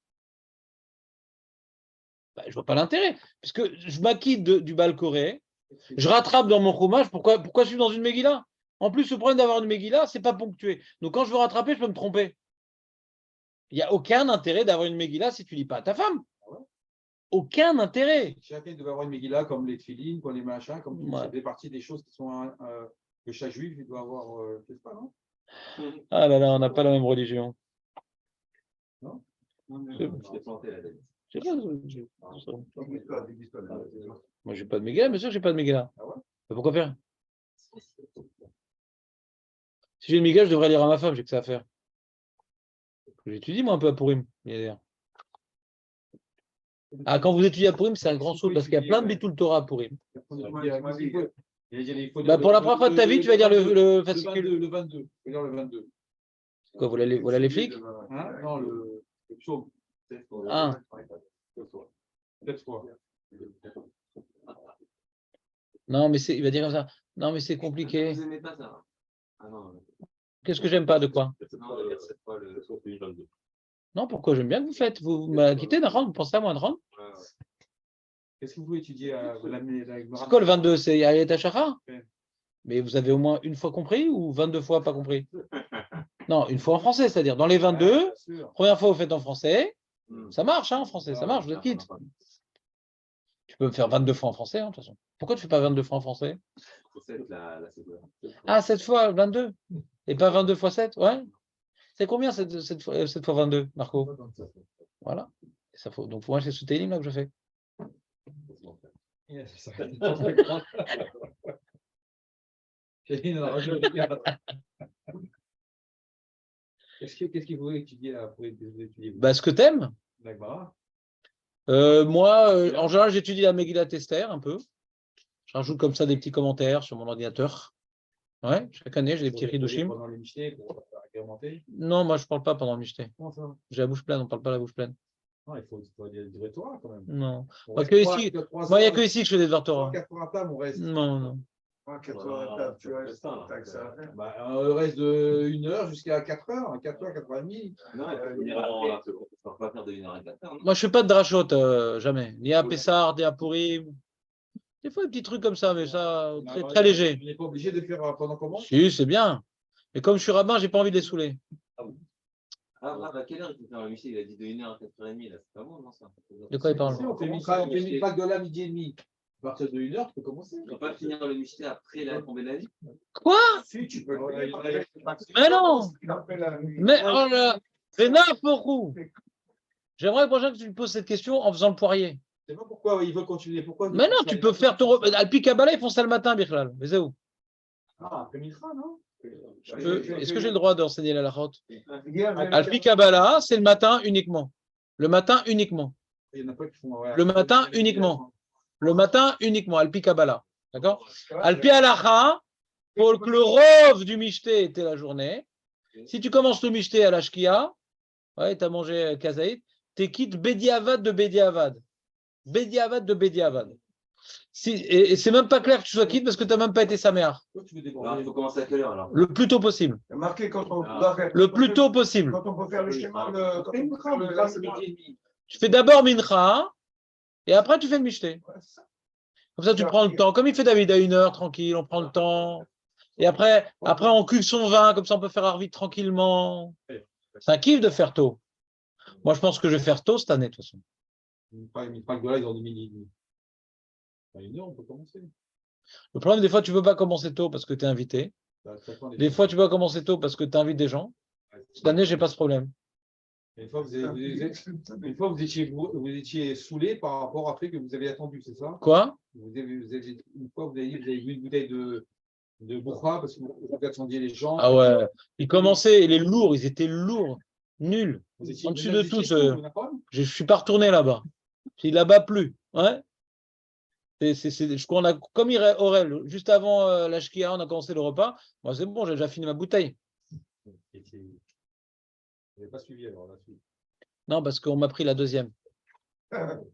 Bah, je vois pas l'intérêt. Puisque je m'acquitte du Balcoré, je rattrape dans mon chômage, pourquoi je suis dans une Megillah? En plus, le problème d'avoir une Megillah, c'est pas ponctué. Donc quand je veux rattraper, je peux me tromper. Il n'y a aucun intérêt d'avoir une Megillah si tu lis pas à ta femme. Aucun intérêt. chacun devait avoir une Megillah comme les tefilines, comme les machins, comme tout. Ouais. Ça fait partie des choses qui sont que chaque juif il doit avoir, je sais pas, non? Ah là là, on n'a pas la même religion. Non. Je t'ai planté la tête. Je sais pas. Moi, j'ai pas de Megillah, bien sûr que j'ai pas de Megillah. Ah ouais? Mais pourquoi faire? Si j'ai une Megillah, je devrais lire à ma femme, j'ai que ça à faire. J'étudie moi un peu à Purim. Ah, quand vous étudiez à Purim, c'est un grand saut parce qu'il y a plein de Bitul Torah à Purim. Bah, pour la première fois de ta vie, tu vas dire le fascicule. Le 22. Je vais dire le 22. Quoi, voilà les flics? Hein? Non, le psaume. Ah. Peut-être fois. Non, mais il va dire comme ça. Non, mais c'est compliqué. Vous n'aimez pas ça? Ah non. Qu'est-ce que j'aime pas de quoi? Non, de lire cette fois le saut 22. Non, pourquoi j'aime bien que vous faites? Vous m'avez quitté, Nahon, vous pensez à moi, Nahon? Qu'est-ce que vous étudiez à C'est quoi le 22? C'est Ayat HaShachar? Ouais. Mais vous avez au moins une fois compris ou 22 fois pas compris? Non, une fois en français, c'est-à-dire dans les 22, première fois vous faites en français, ça marche hein, en français, ça marche, vous êtes quitte. Tu peux me faire 22 fois en français, hein, de toute façon. Pourquoi tu fais pas 22 fois en français? Ah, 7 fois 22? Et pas 22 fois 7? Ouais. C'est combien 7 fois 22, Marco? Voilà. Ça faut, donc moi, c'est sous Télim là que je fais. Qu'est-ce qu'il faut étudier pour étudier? Bah, ce que t'aimes. Moi, en général, j'étudie la Megillat Esther un peu. Je rajoute comme ça des petits commentaires sur mon ordinateur. Ouais, chaque année, j'ai des petits ridushim. Pendant les michtés, pour agrémenter? Non, moi, je ne parle pas pendant le michté. Comment ça? J'ai la bouche pleine, on ne parle pas la bouche pleine. Non, il faut dire du vrai Torah quand même. Non. On Moi, reste il n'y a que ici que je fais des devoirs Torah. 4 heures à table, on reste. Non. 4 heures à table, tu restes. T'as que ça à faire. Bah, on reste de 1 heure jusqu'à 4 heures, 4 heures, 4 heures et demie. Non, il faut on ne va pas faire de 1 heure à 4 heures. Moi, je ne fais pas de drachot, jamais. Ni à Pessar, ni à Purim. Des fois, des petits trucs comme ça, mais ça, très, très léger. On n'est pas obligé de faire pendant comment? Si, c'est bien. Mais comme je suis rabbin, je n'ai pas envie de les saouler. Ah, à quelle heure il faut faire le michté? Il a dit de 1 heure à 4h30, là, c'est pas bon, non, ça? De quoi il parle? On fait 1000 packs de la midi et demi. À partir de 1 heure, tu peux commencer. Tu ne peux pas finir le michté après la tombée de la nuit? Quoi? Si, tu peux. Mais non! Mais oh là, c'est n'importe quoi. J'aimerais prochain que tu me poses cette question en faisant le poirier. Je ne sais pas pourquoi il veut continuer. Pourquoi Mais non, tu peux faire ton repas. Alpi Kabbalah, ils font ça le matin, Birklal. Mais c'est où? Ah, après Mincha, non? Est-ce que j'ai le droit d'enseigner la halachot? Hier, j'ai- Alpi Kabbalah, c'est le matin uniquement. Le matin uniquement. Il y en a pas qui font, ouais, Le matin uniquement. Le matin uniquement, Alpi Kabbalah. D'accord? Alpi Halacha, pour que le rov du Mishté était la journée. Si tu commences le Mishté à la Shkia, ouais, tu as mangé Kazaït, tu quittes Bediavad de Bediavad. Bediavad de Bediavad. Et c'est même pas clair que tu sois quitte parce que tu n'as même pas été Saméar. Toi, tu veux Alors, déborder. il faut commencer à quelle heure alors? Le plus tôt possible. Il y a marqué quand on Ah. doit faire. Le plus tôt possible. Quand on peut faire le schéma, quand on peut faire le. Là, c'est midi et demi. Tu fais d'abord Mincha et après tu fais le Mishté. Ouais, c'est ça. Comme ça, tu prends le temps. Comme il fait David à 1 heure, tranquille, on prend le temps. Et après on cuve son vin, comme ça on peut faire Arvit tranquillement. C'est un kiff de faire tôt. Moi, je pense que je vais faire tôt cette année, de toute façon. Il pas que de là, ils ont 2000. À 1 heure, on peut commencer. Le problème, des fois, tu ne veux pas commencer tôt parce que tu es invité. Des fois, tu veux pas commencer tôt parce que tu invites des gens. Cette année, je n'ai pas ce problème. Une fois, vous étiez saoulé par rapport au fait que vous avez attendu, c'est ça? Quoi? Une fois, vous avez dit que vous avez bu une bouteille de bourra parce que vous attendiez les gens. Ah ouais. Ils commençaient, les lourds, ils étaient lourds, nuls. En dessus de tout, je ne suis pas retourné là-bas. Il là-bas plus. Ouais. Je crois qu'on a, comme Aurel, juste avant la Shkia, on a commencé le repas. Moi, c'est bon, j'ai déjà fini ma bouteille. Vous n'avez pas suivi alors la suite. Non, parce qu'on m'a pris la deuxième. Le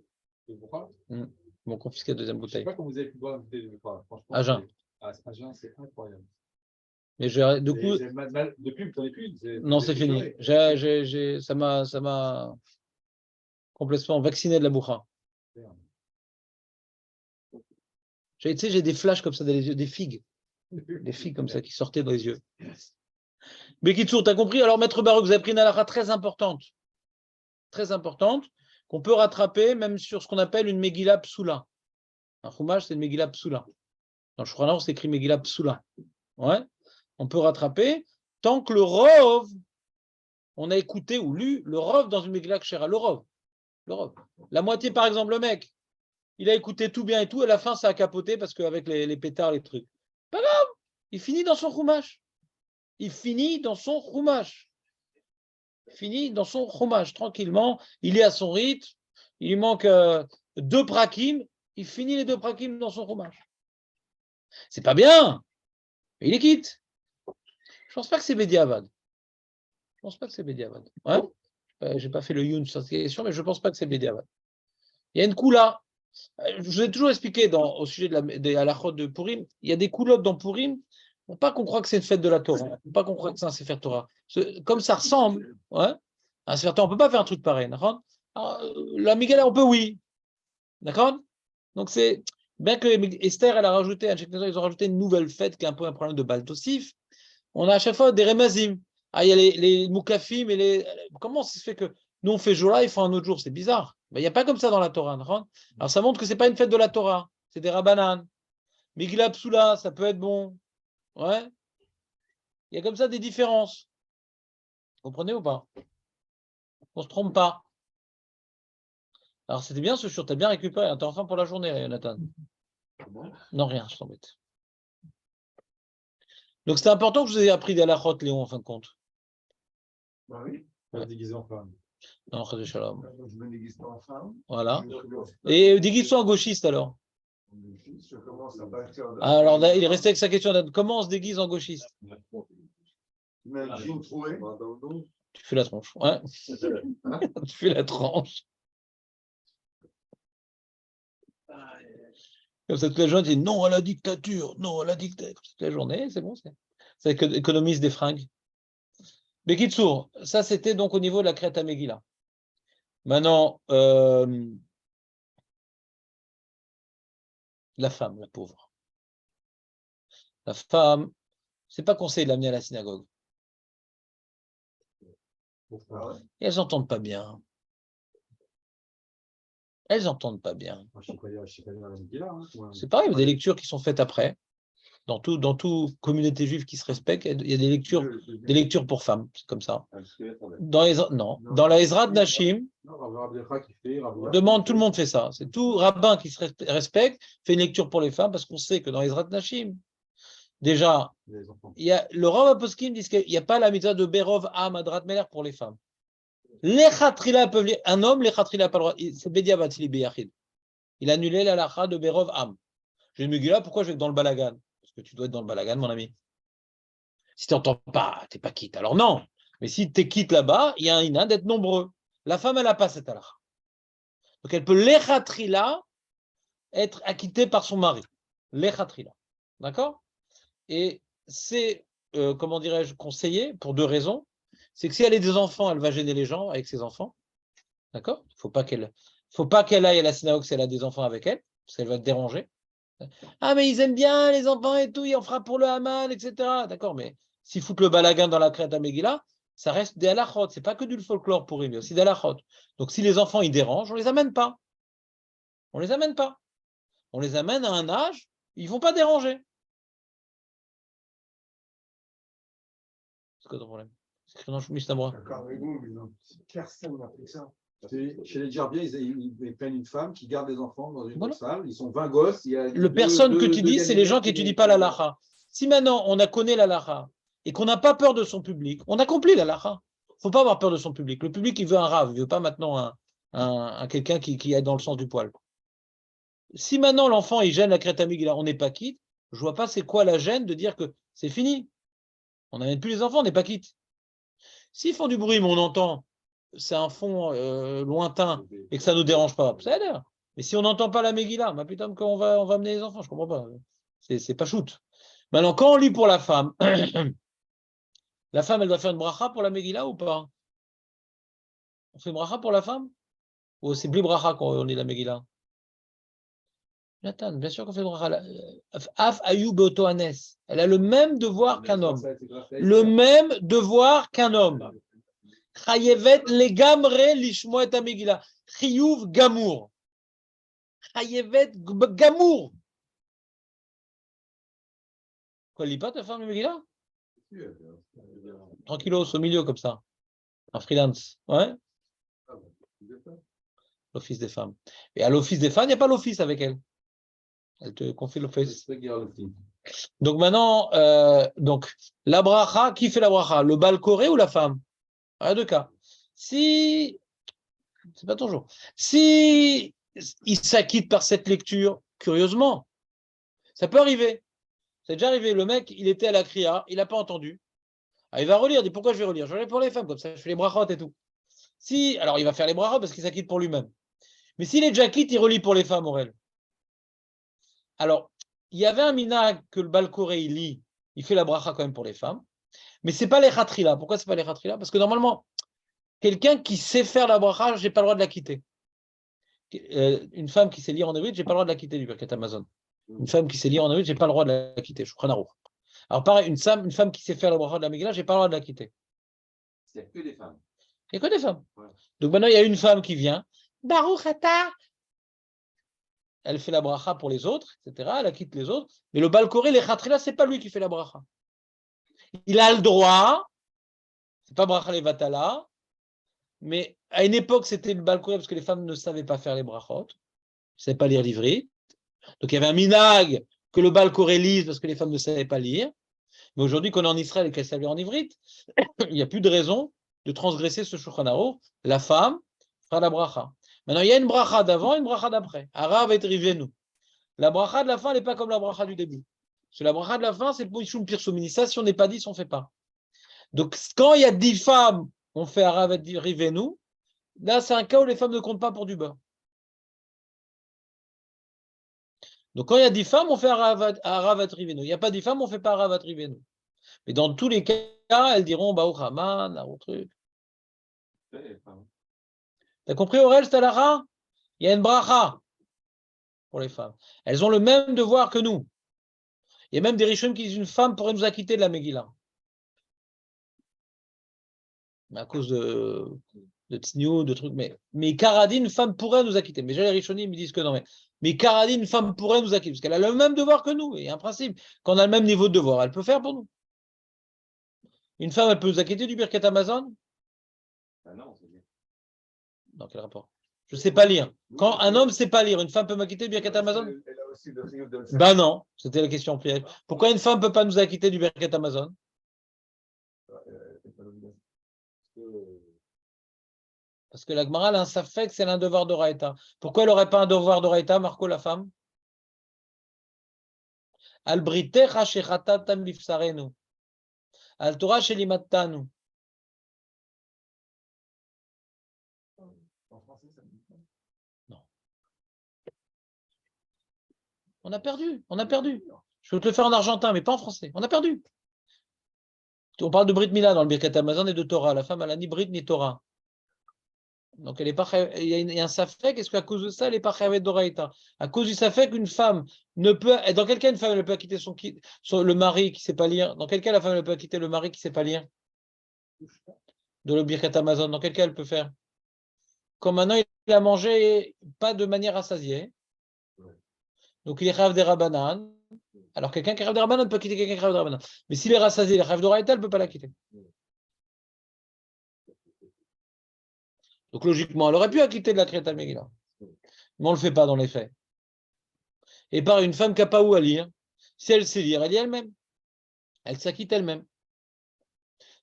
bourra? Ils m'ont confisqué la deuxième Je ne sais bouteille. pas comment vous avez pu boire une bouteille de bourra. Franchement, À jeun. À jeun, c'est incroyable. Mais du coup, depuis, vous n'en avez plus. non, c'est fini. Ça m'a complètement vacciné de la boucha. Tu sais, j'ai des flashs comme ça dans les yeux, des figues. Des figues comme ça qui sortaient dans les yeux. Mais Kitsour, tu as compris? Alors, Maître Baruch, vous avez pris une halakha très importante, qu'on peut rattraper même sur ce qu'on appelle une Megillah Psoula. Un chumash, c'est une Megillah Psoula. Dans le Shulchan Aruch, c'est écrit Megillah Psoula. Ouais. On peut rattraper tant que le Rov, on a écouté ou lu le Rov dans une Megillah Kshera. Le Rov. La moitié, par exemple, le mec, il a écouté tout bien et tout, et à la fin, ça a capoté parce qu'avec les pétards, les trucs. Pas grave, il finit dans son chumash. Tranquillement. Il est à son rythme. Il lui manque 2 prakim. Il finit les 2 prakim dans son chumash. C'est pas bien, mais il les quitte. Je pense pas que c'est Bediavad. Ouais. J'ai pas fait le youn sur cette question, mais je pense pas que c'est Bediavad. Il y a une koula. Je vous ai toujours expliqué au sujet des halachot de Purim, il y a des coulottes dans Purim. Faut pas qu'on croit que c'est une fête de la Torah. Faut pas qu'on croit que c'est un Sefer Torah. Comme ça ressemble, ouais, à un Sefer Torah, on peut pas faire un truc pareil. D'accord? La Megillah, on peut, oui. D'accord? Donc c'est bien que Esther, elle a rajouté, ils ont rajouté une nouvelle fête qui est un peu un problème de Baltosif. On a à chaque fois des remazim. Il y a les moukafim et les. Comment ça se fait que nous on fait jour-là, ils font un autre jour? C'est bizarre. Il n'y a pas comme ça dans la Torah. Alors ça montre que ce n'est pas une fête de la Torah, c'est des rabbanan. Megillah Psoula, ça peut être bon. Ouais. Il y a comme ça des différences. Vous comprenez ou pas? On ne se trompe pas. Alors c'était bien ce jour, tu as bien récupéré. T'es enfin pour la journée, Nathan. Non, rien, je t'embête. Donc c'était important que je vous ai appris des halachot, Léon, en fin de compte. Bah oui. Pas déguisé en femme. Non, Chadé Shalom. Je me déguise pas en femme. Voilà. Je Et déguise-toi en gauchiste alors. commence à partir de. Alors il est resté avec sa question. Comment on se déguise en gauchiste? Tu mets un jean troué. Tu fais la tronche. Ouais. Tu fais la tranche. Comme ça, toute la journée, tu dis non à la dictature, non à la dictature. Toute la journée, c'est bon, ça économise des fringues. Bekitsour, ça c'était donc au niveau de la Kreta Megillah. Maintenant, la femme, la pauvre. La femme, c'est pas conseillé de l'amener à la synagogue. Et elles n'entendent pas bien. C'est pareil, il y a des lectures qui sont faites après. Dans toute communauté juive qui se respecte, il y a des lectures pour femmes, c'est comme ça. Dans la Ezrat Nashim, tout le monde fait ça. C'est tout rabbin qui se respecte, fait une lecture pour les femmes, parce qu'on sait que dans Ezrat Nashim, Déjà, Les enfants. il y a, le Rav Aposkim dit qu'il n'y a pas la mitzvah de Berov Am Adrat Meler pour les femmes. Les Khatrila peuvent lire. Un homme, les Khatrila n'a pas le droit. C'est Bediabat, il est Beyachid. Il a annulé la lacha de Berov Am. Je me dis là, pourquoi je vais être dans le balagan? Parce que tu dois être dans le balagan, mon ami. Si tu n'entends pas, tu n'es pas quitte. Alors non. Mais si tu es quitte là-bas, il y a un ina d'être nombreux. La femme, elle n'a pas cette lacha. Donc elle peut les Khatrila être acquittée par son mari. Les Khatrila. D'accord? Et c'est, comment dirais-je, conseillé pour deux raisons. C'est que si elle a des enfants, elle va gêner les gens avec ses enfants. D'accord? Il ne faut pas qu'elle aille à la synagogue si elle a des enfants avec elle, parce qu'elle va te déranger. Ah, mais ils aiment bien les enfants et tout, ils en fera pour le Haman, etc. D'accord, mais s'ils foutent le balagan dans la Kriyat Megillah, ça reste des halachot. C'est pas que du folklore pour eux, mais aussi des halachot. Donc si les enfants ils dérangent, on les amène pas. On les amène pas. On les amène à un âge, ils vont pas déranger. C'est quoi ton problème? C'est écrit dans le Mishnah. D'accord avec vous, mais non, personne n'a fait ça. Chez les Djerbiens, ils prennent une femme qui garde les enfants dans une Voilà. salle. Ils sont 20 gosses. Il y a Le personne que tu dis, c'est les gens qui gaminettes n'étudient pas la lacha. Si maintenant on a connu la lacha et qu'on n'a pas peur de son public, on accomplit la lacha. Il ne faut pas avoir peur de son public. Le public, il veut un rave, il ne veut pas maintenant un quelqu'un qui est dans le sens du poil. Si maintenant l'enfant il gêne la Kriyat Megillah, on n'est pas quitte, je ne vois pas c'est quoi la gêne de dire que c'est fini. On n'amène plus les enfants, on n'est pas quitte. S'ils font du bruit, mais on entend, c'est un fond lointain et que ça ne nous dérange pas, ça a l'air. Mais si on n'entend pas la Megillah, bah putain, quand on va amener les enfants, je ne comprends pas. C'est pas shoot. Maintenant, quand on lit pour la femme, la femme, elle doit faire une bracha pour la Megillah ou pas? On fait une bracha pour la femme? Ou c'est plus bracha quand on lit la Megillah? Nathan, bien sûr qu'on fait une bracha. Af ayou beoto anes. Elle a le même devoir qu'un homme. Le même devoir qu'un homme. Chayevet legamre lishmo et Megillah. Chiyuv gamour. Chayevet gamour. Quoi, lis pas ta femme le Megillah? Tranquillos, au milieu comme ça. Un freelance. Ouais? L'office des femmes. Et à l'office des femmes, il n'y a pas l'office avec elle. Elle te confie l'office. Donc maintenant, donc, la bracha, qui fait la bracha? Le bal koré ou la femme? Il y a deux cas. Si, c'est pas toujours. Si il s'acquitte par cette lecture, curieusement, ça peut arriver. C'est déjà arrivé. Le mec, il était à la kriya, il n'a pas entendu. Ah, il va relire. Il dit pourquoi je vais relire? Je vais relire pour les femmes, comme ça, je fais les brachot et tout. Si, alors il va faire les brachot parce qu'il s'acquitte pour lui-même. Mais s'il est déjà quitte, il relit pour les femmes, Aurel. Alors, il y avait un minag que le Balkoré, il lit, il fait la bracha quand même pour les femmes, mais ce n'est pas les khatrila. Pourquoi ce n'est pas les khatrila? Parce que normalement, quelqu'un qui sait faire la bracha, je n'ai pas le droit de la quitter. Une femme qui sait lire en hébreu, je n'ai pas le droit de la quitter du Birkat Amazon. Une femme qui sait lire en hébreu, je n'ai pas le droit de la quitter. Shulchan Aruch. Alors pareil, une femme qui sait faire la bracha de la Megillah, je n'ai pas le droit de la quitter. Il n'y a que des femmes. Il n'y a que des femmes. Ouais. Donc maintenant, il y a une femme qui vient, Baruch Ata. Elle fait la bracha pour les autres, etc. Elle quitte les autres. Mais le Balkoré, les khatrila, ce n'est pas lui qui fait la bracha. Il a le droit, ce n'est pas bracha levatala, mais à une époque, c'était le Balkoré parce que les femmes ne savaient pas faire les brachot, ne savaient pas lire l'ivrit. Donc il y avait un minag que le Balkoré lise parce que les femmes ne savaient pas lire. Mais aujourd'hui, qu'on est en Israël et qu'elles savent lire en ivrit, il n'y a plus de raison de transgresser ce Shulchan Aruch. La femme fera la bracha. Maintenant, il y a une bracha d'avant et une bracha d'après. Arav et Rivenu. La bracha de la fin, elle n'est pas comme la bracha du début. Parce que la bracha de la fin, c'est pour Ishum Pirsumini. Ça, si on n'est pas 10, on ne fait pas. Donc, quand il y a 10 femmes, on fait Arav et Rivenu. Là, c'est un cas où les femmes ne comptent pas pour du beurre. Donc, quand il y a 10 femmes, on fait Arav et Rivenu. Il n'y a pas 10 femmes, on ne fait pas Arav et Rivenu. Mais dans tous les cas, elles diront Baruch Haman, un truc. T'as compris, Aurel, Stalara? Il y a une bracha pour les femmes. Elles ont le même devoir que nous. Il y a même des Rishonim qui disent une femme pourrait nous acquitter de la Megillah. Mais à cause de tsnio, de trucs. Mais Karadi, une femme pourrait nous acquitter. Mais j'ai les Rishonim, ils disent que non. Mais Karadi, une femme pourrait nous acquitter. Parce qu'elle a le même devoir que nous. Et il y a un principe. Quand on a le même niveau de devoir, elle peut faire pour nous. Une femme, elle peut nous acquitter du Birkat Amazon? Ah non, c'est bien. Dans quel rapport? Je ne sais pas lire. Quand un homme ne sait pas lire, une femme peut m'acquitter du Birkat Amazon? Elle a aussi le rive de le faire. Ben non, c'était la question piège. Pourquoi une femme ne peut pas nous acquitter du Birkat Amazon? Parce que la Gemara a un safek, c'est un devoir d'Oraïta. Pourquoi elle n'aurait pas un devoir d'Oraïta, Marco, la femme? Al britecha shechatatam bifsarenu. Al Torah shelimattanu. En français, ça me dit pas. On a perdu, on a perdu. Je peux te le faire en argentin, mais pas en français. On a perdu. On parle de Brit Mila dans le Birkat Amazon et de Torah. La femme, elle n'a ni Brit ni Torah. Donc, elle est pas, il y a un safek. Est-ce qu'à cause de ça, elle n'est pas chayavet d'oraïta? À cause du safek, une femme ne peut. Dans quel cas une femme ne peut quitter le mari qui ne sait pas lire? Dans quel cas la femme ne peut quitter le mari qui ne sait pas lire? De le Birkat Amazon. Dans quel cas elle peut faire? Comme maintenant, il a mangé pas de manière rassasiée. Donc, il est chayav des rabanan. Alors, quelqu'un qui est chayav des rabanan peut quitter quelqu'un qui est chayav des rabanan. Mais s'il est rassasié, il est chayav d'oraïta, elle ne peut pas la quitter. Donc, logiquement, elle aurait pu acquitter de la Kriyat Megillah. Mais on ne le fait pas dans les faits. Et par une femme qui n'a pas où à lire, si elle sait lire, elle lit elle-même. Elle s'acquitte elle-même.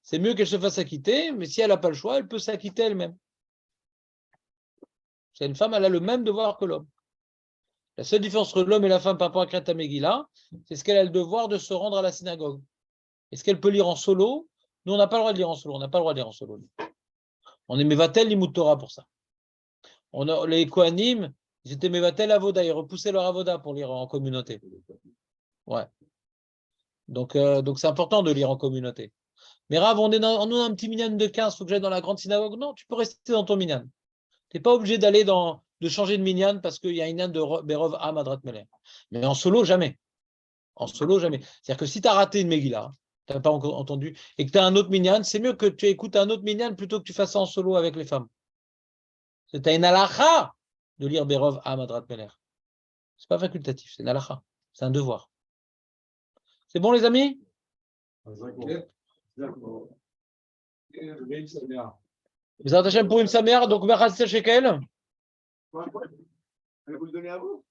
C'est mieux qu'elle se fasse acquitter, mais si elle n'a pas le choix, elle peut s'acquitter elle-même. C'est une femme, elle a le même devoir que l'homme. La seule différence entre l'homme et la femme par rapport à Kriyat Megillah, c'est ce qu'elle a le devoir de se rendre à la synagogue. Est-ce qu'elle peut lire en solo? Nous, on n'a pas le droit de lire en solo. On n'a pas le droit de lire en solo. On est Mevatel Limut Torah pour ça. Les Kohanim, ils étaient Mevatel Avoda, ils repoussaient leur Avoda pour lire en communauté. Ouais. Donc c'est important de lire en communauté. Mais Rav, on a un petit minyan de 15, il faut que j'aille dans la grande synagogue. Non, tu peux rester dans ton minyan. Tu n'es pas obligé de changer de minyan parce qu'il y a un minyan de Berov Am Adrat Meler. Mais en solo, jamais. En solo, jamais. C'est-à-dire que si tu as raté une Megillah, tu n'as pas encore entendu, et que tu as un autre minyan, c'est mieux que tu écoutes un autre minyan plutôt que tu fasses ça en solo avec les femmes. C'est une halakha de lire Berov Am Adrat Meler. C'est pas facultatif, c'est une halakha. C'est un devoir. C'est bon, les amis? Bezrat Hashem pour une saméar, donc Mechasser Shekel. Vous le donnez à vous?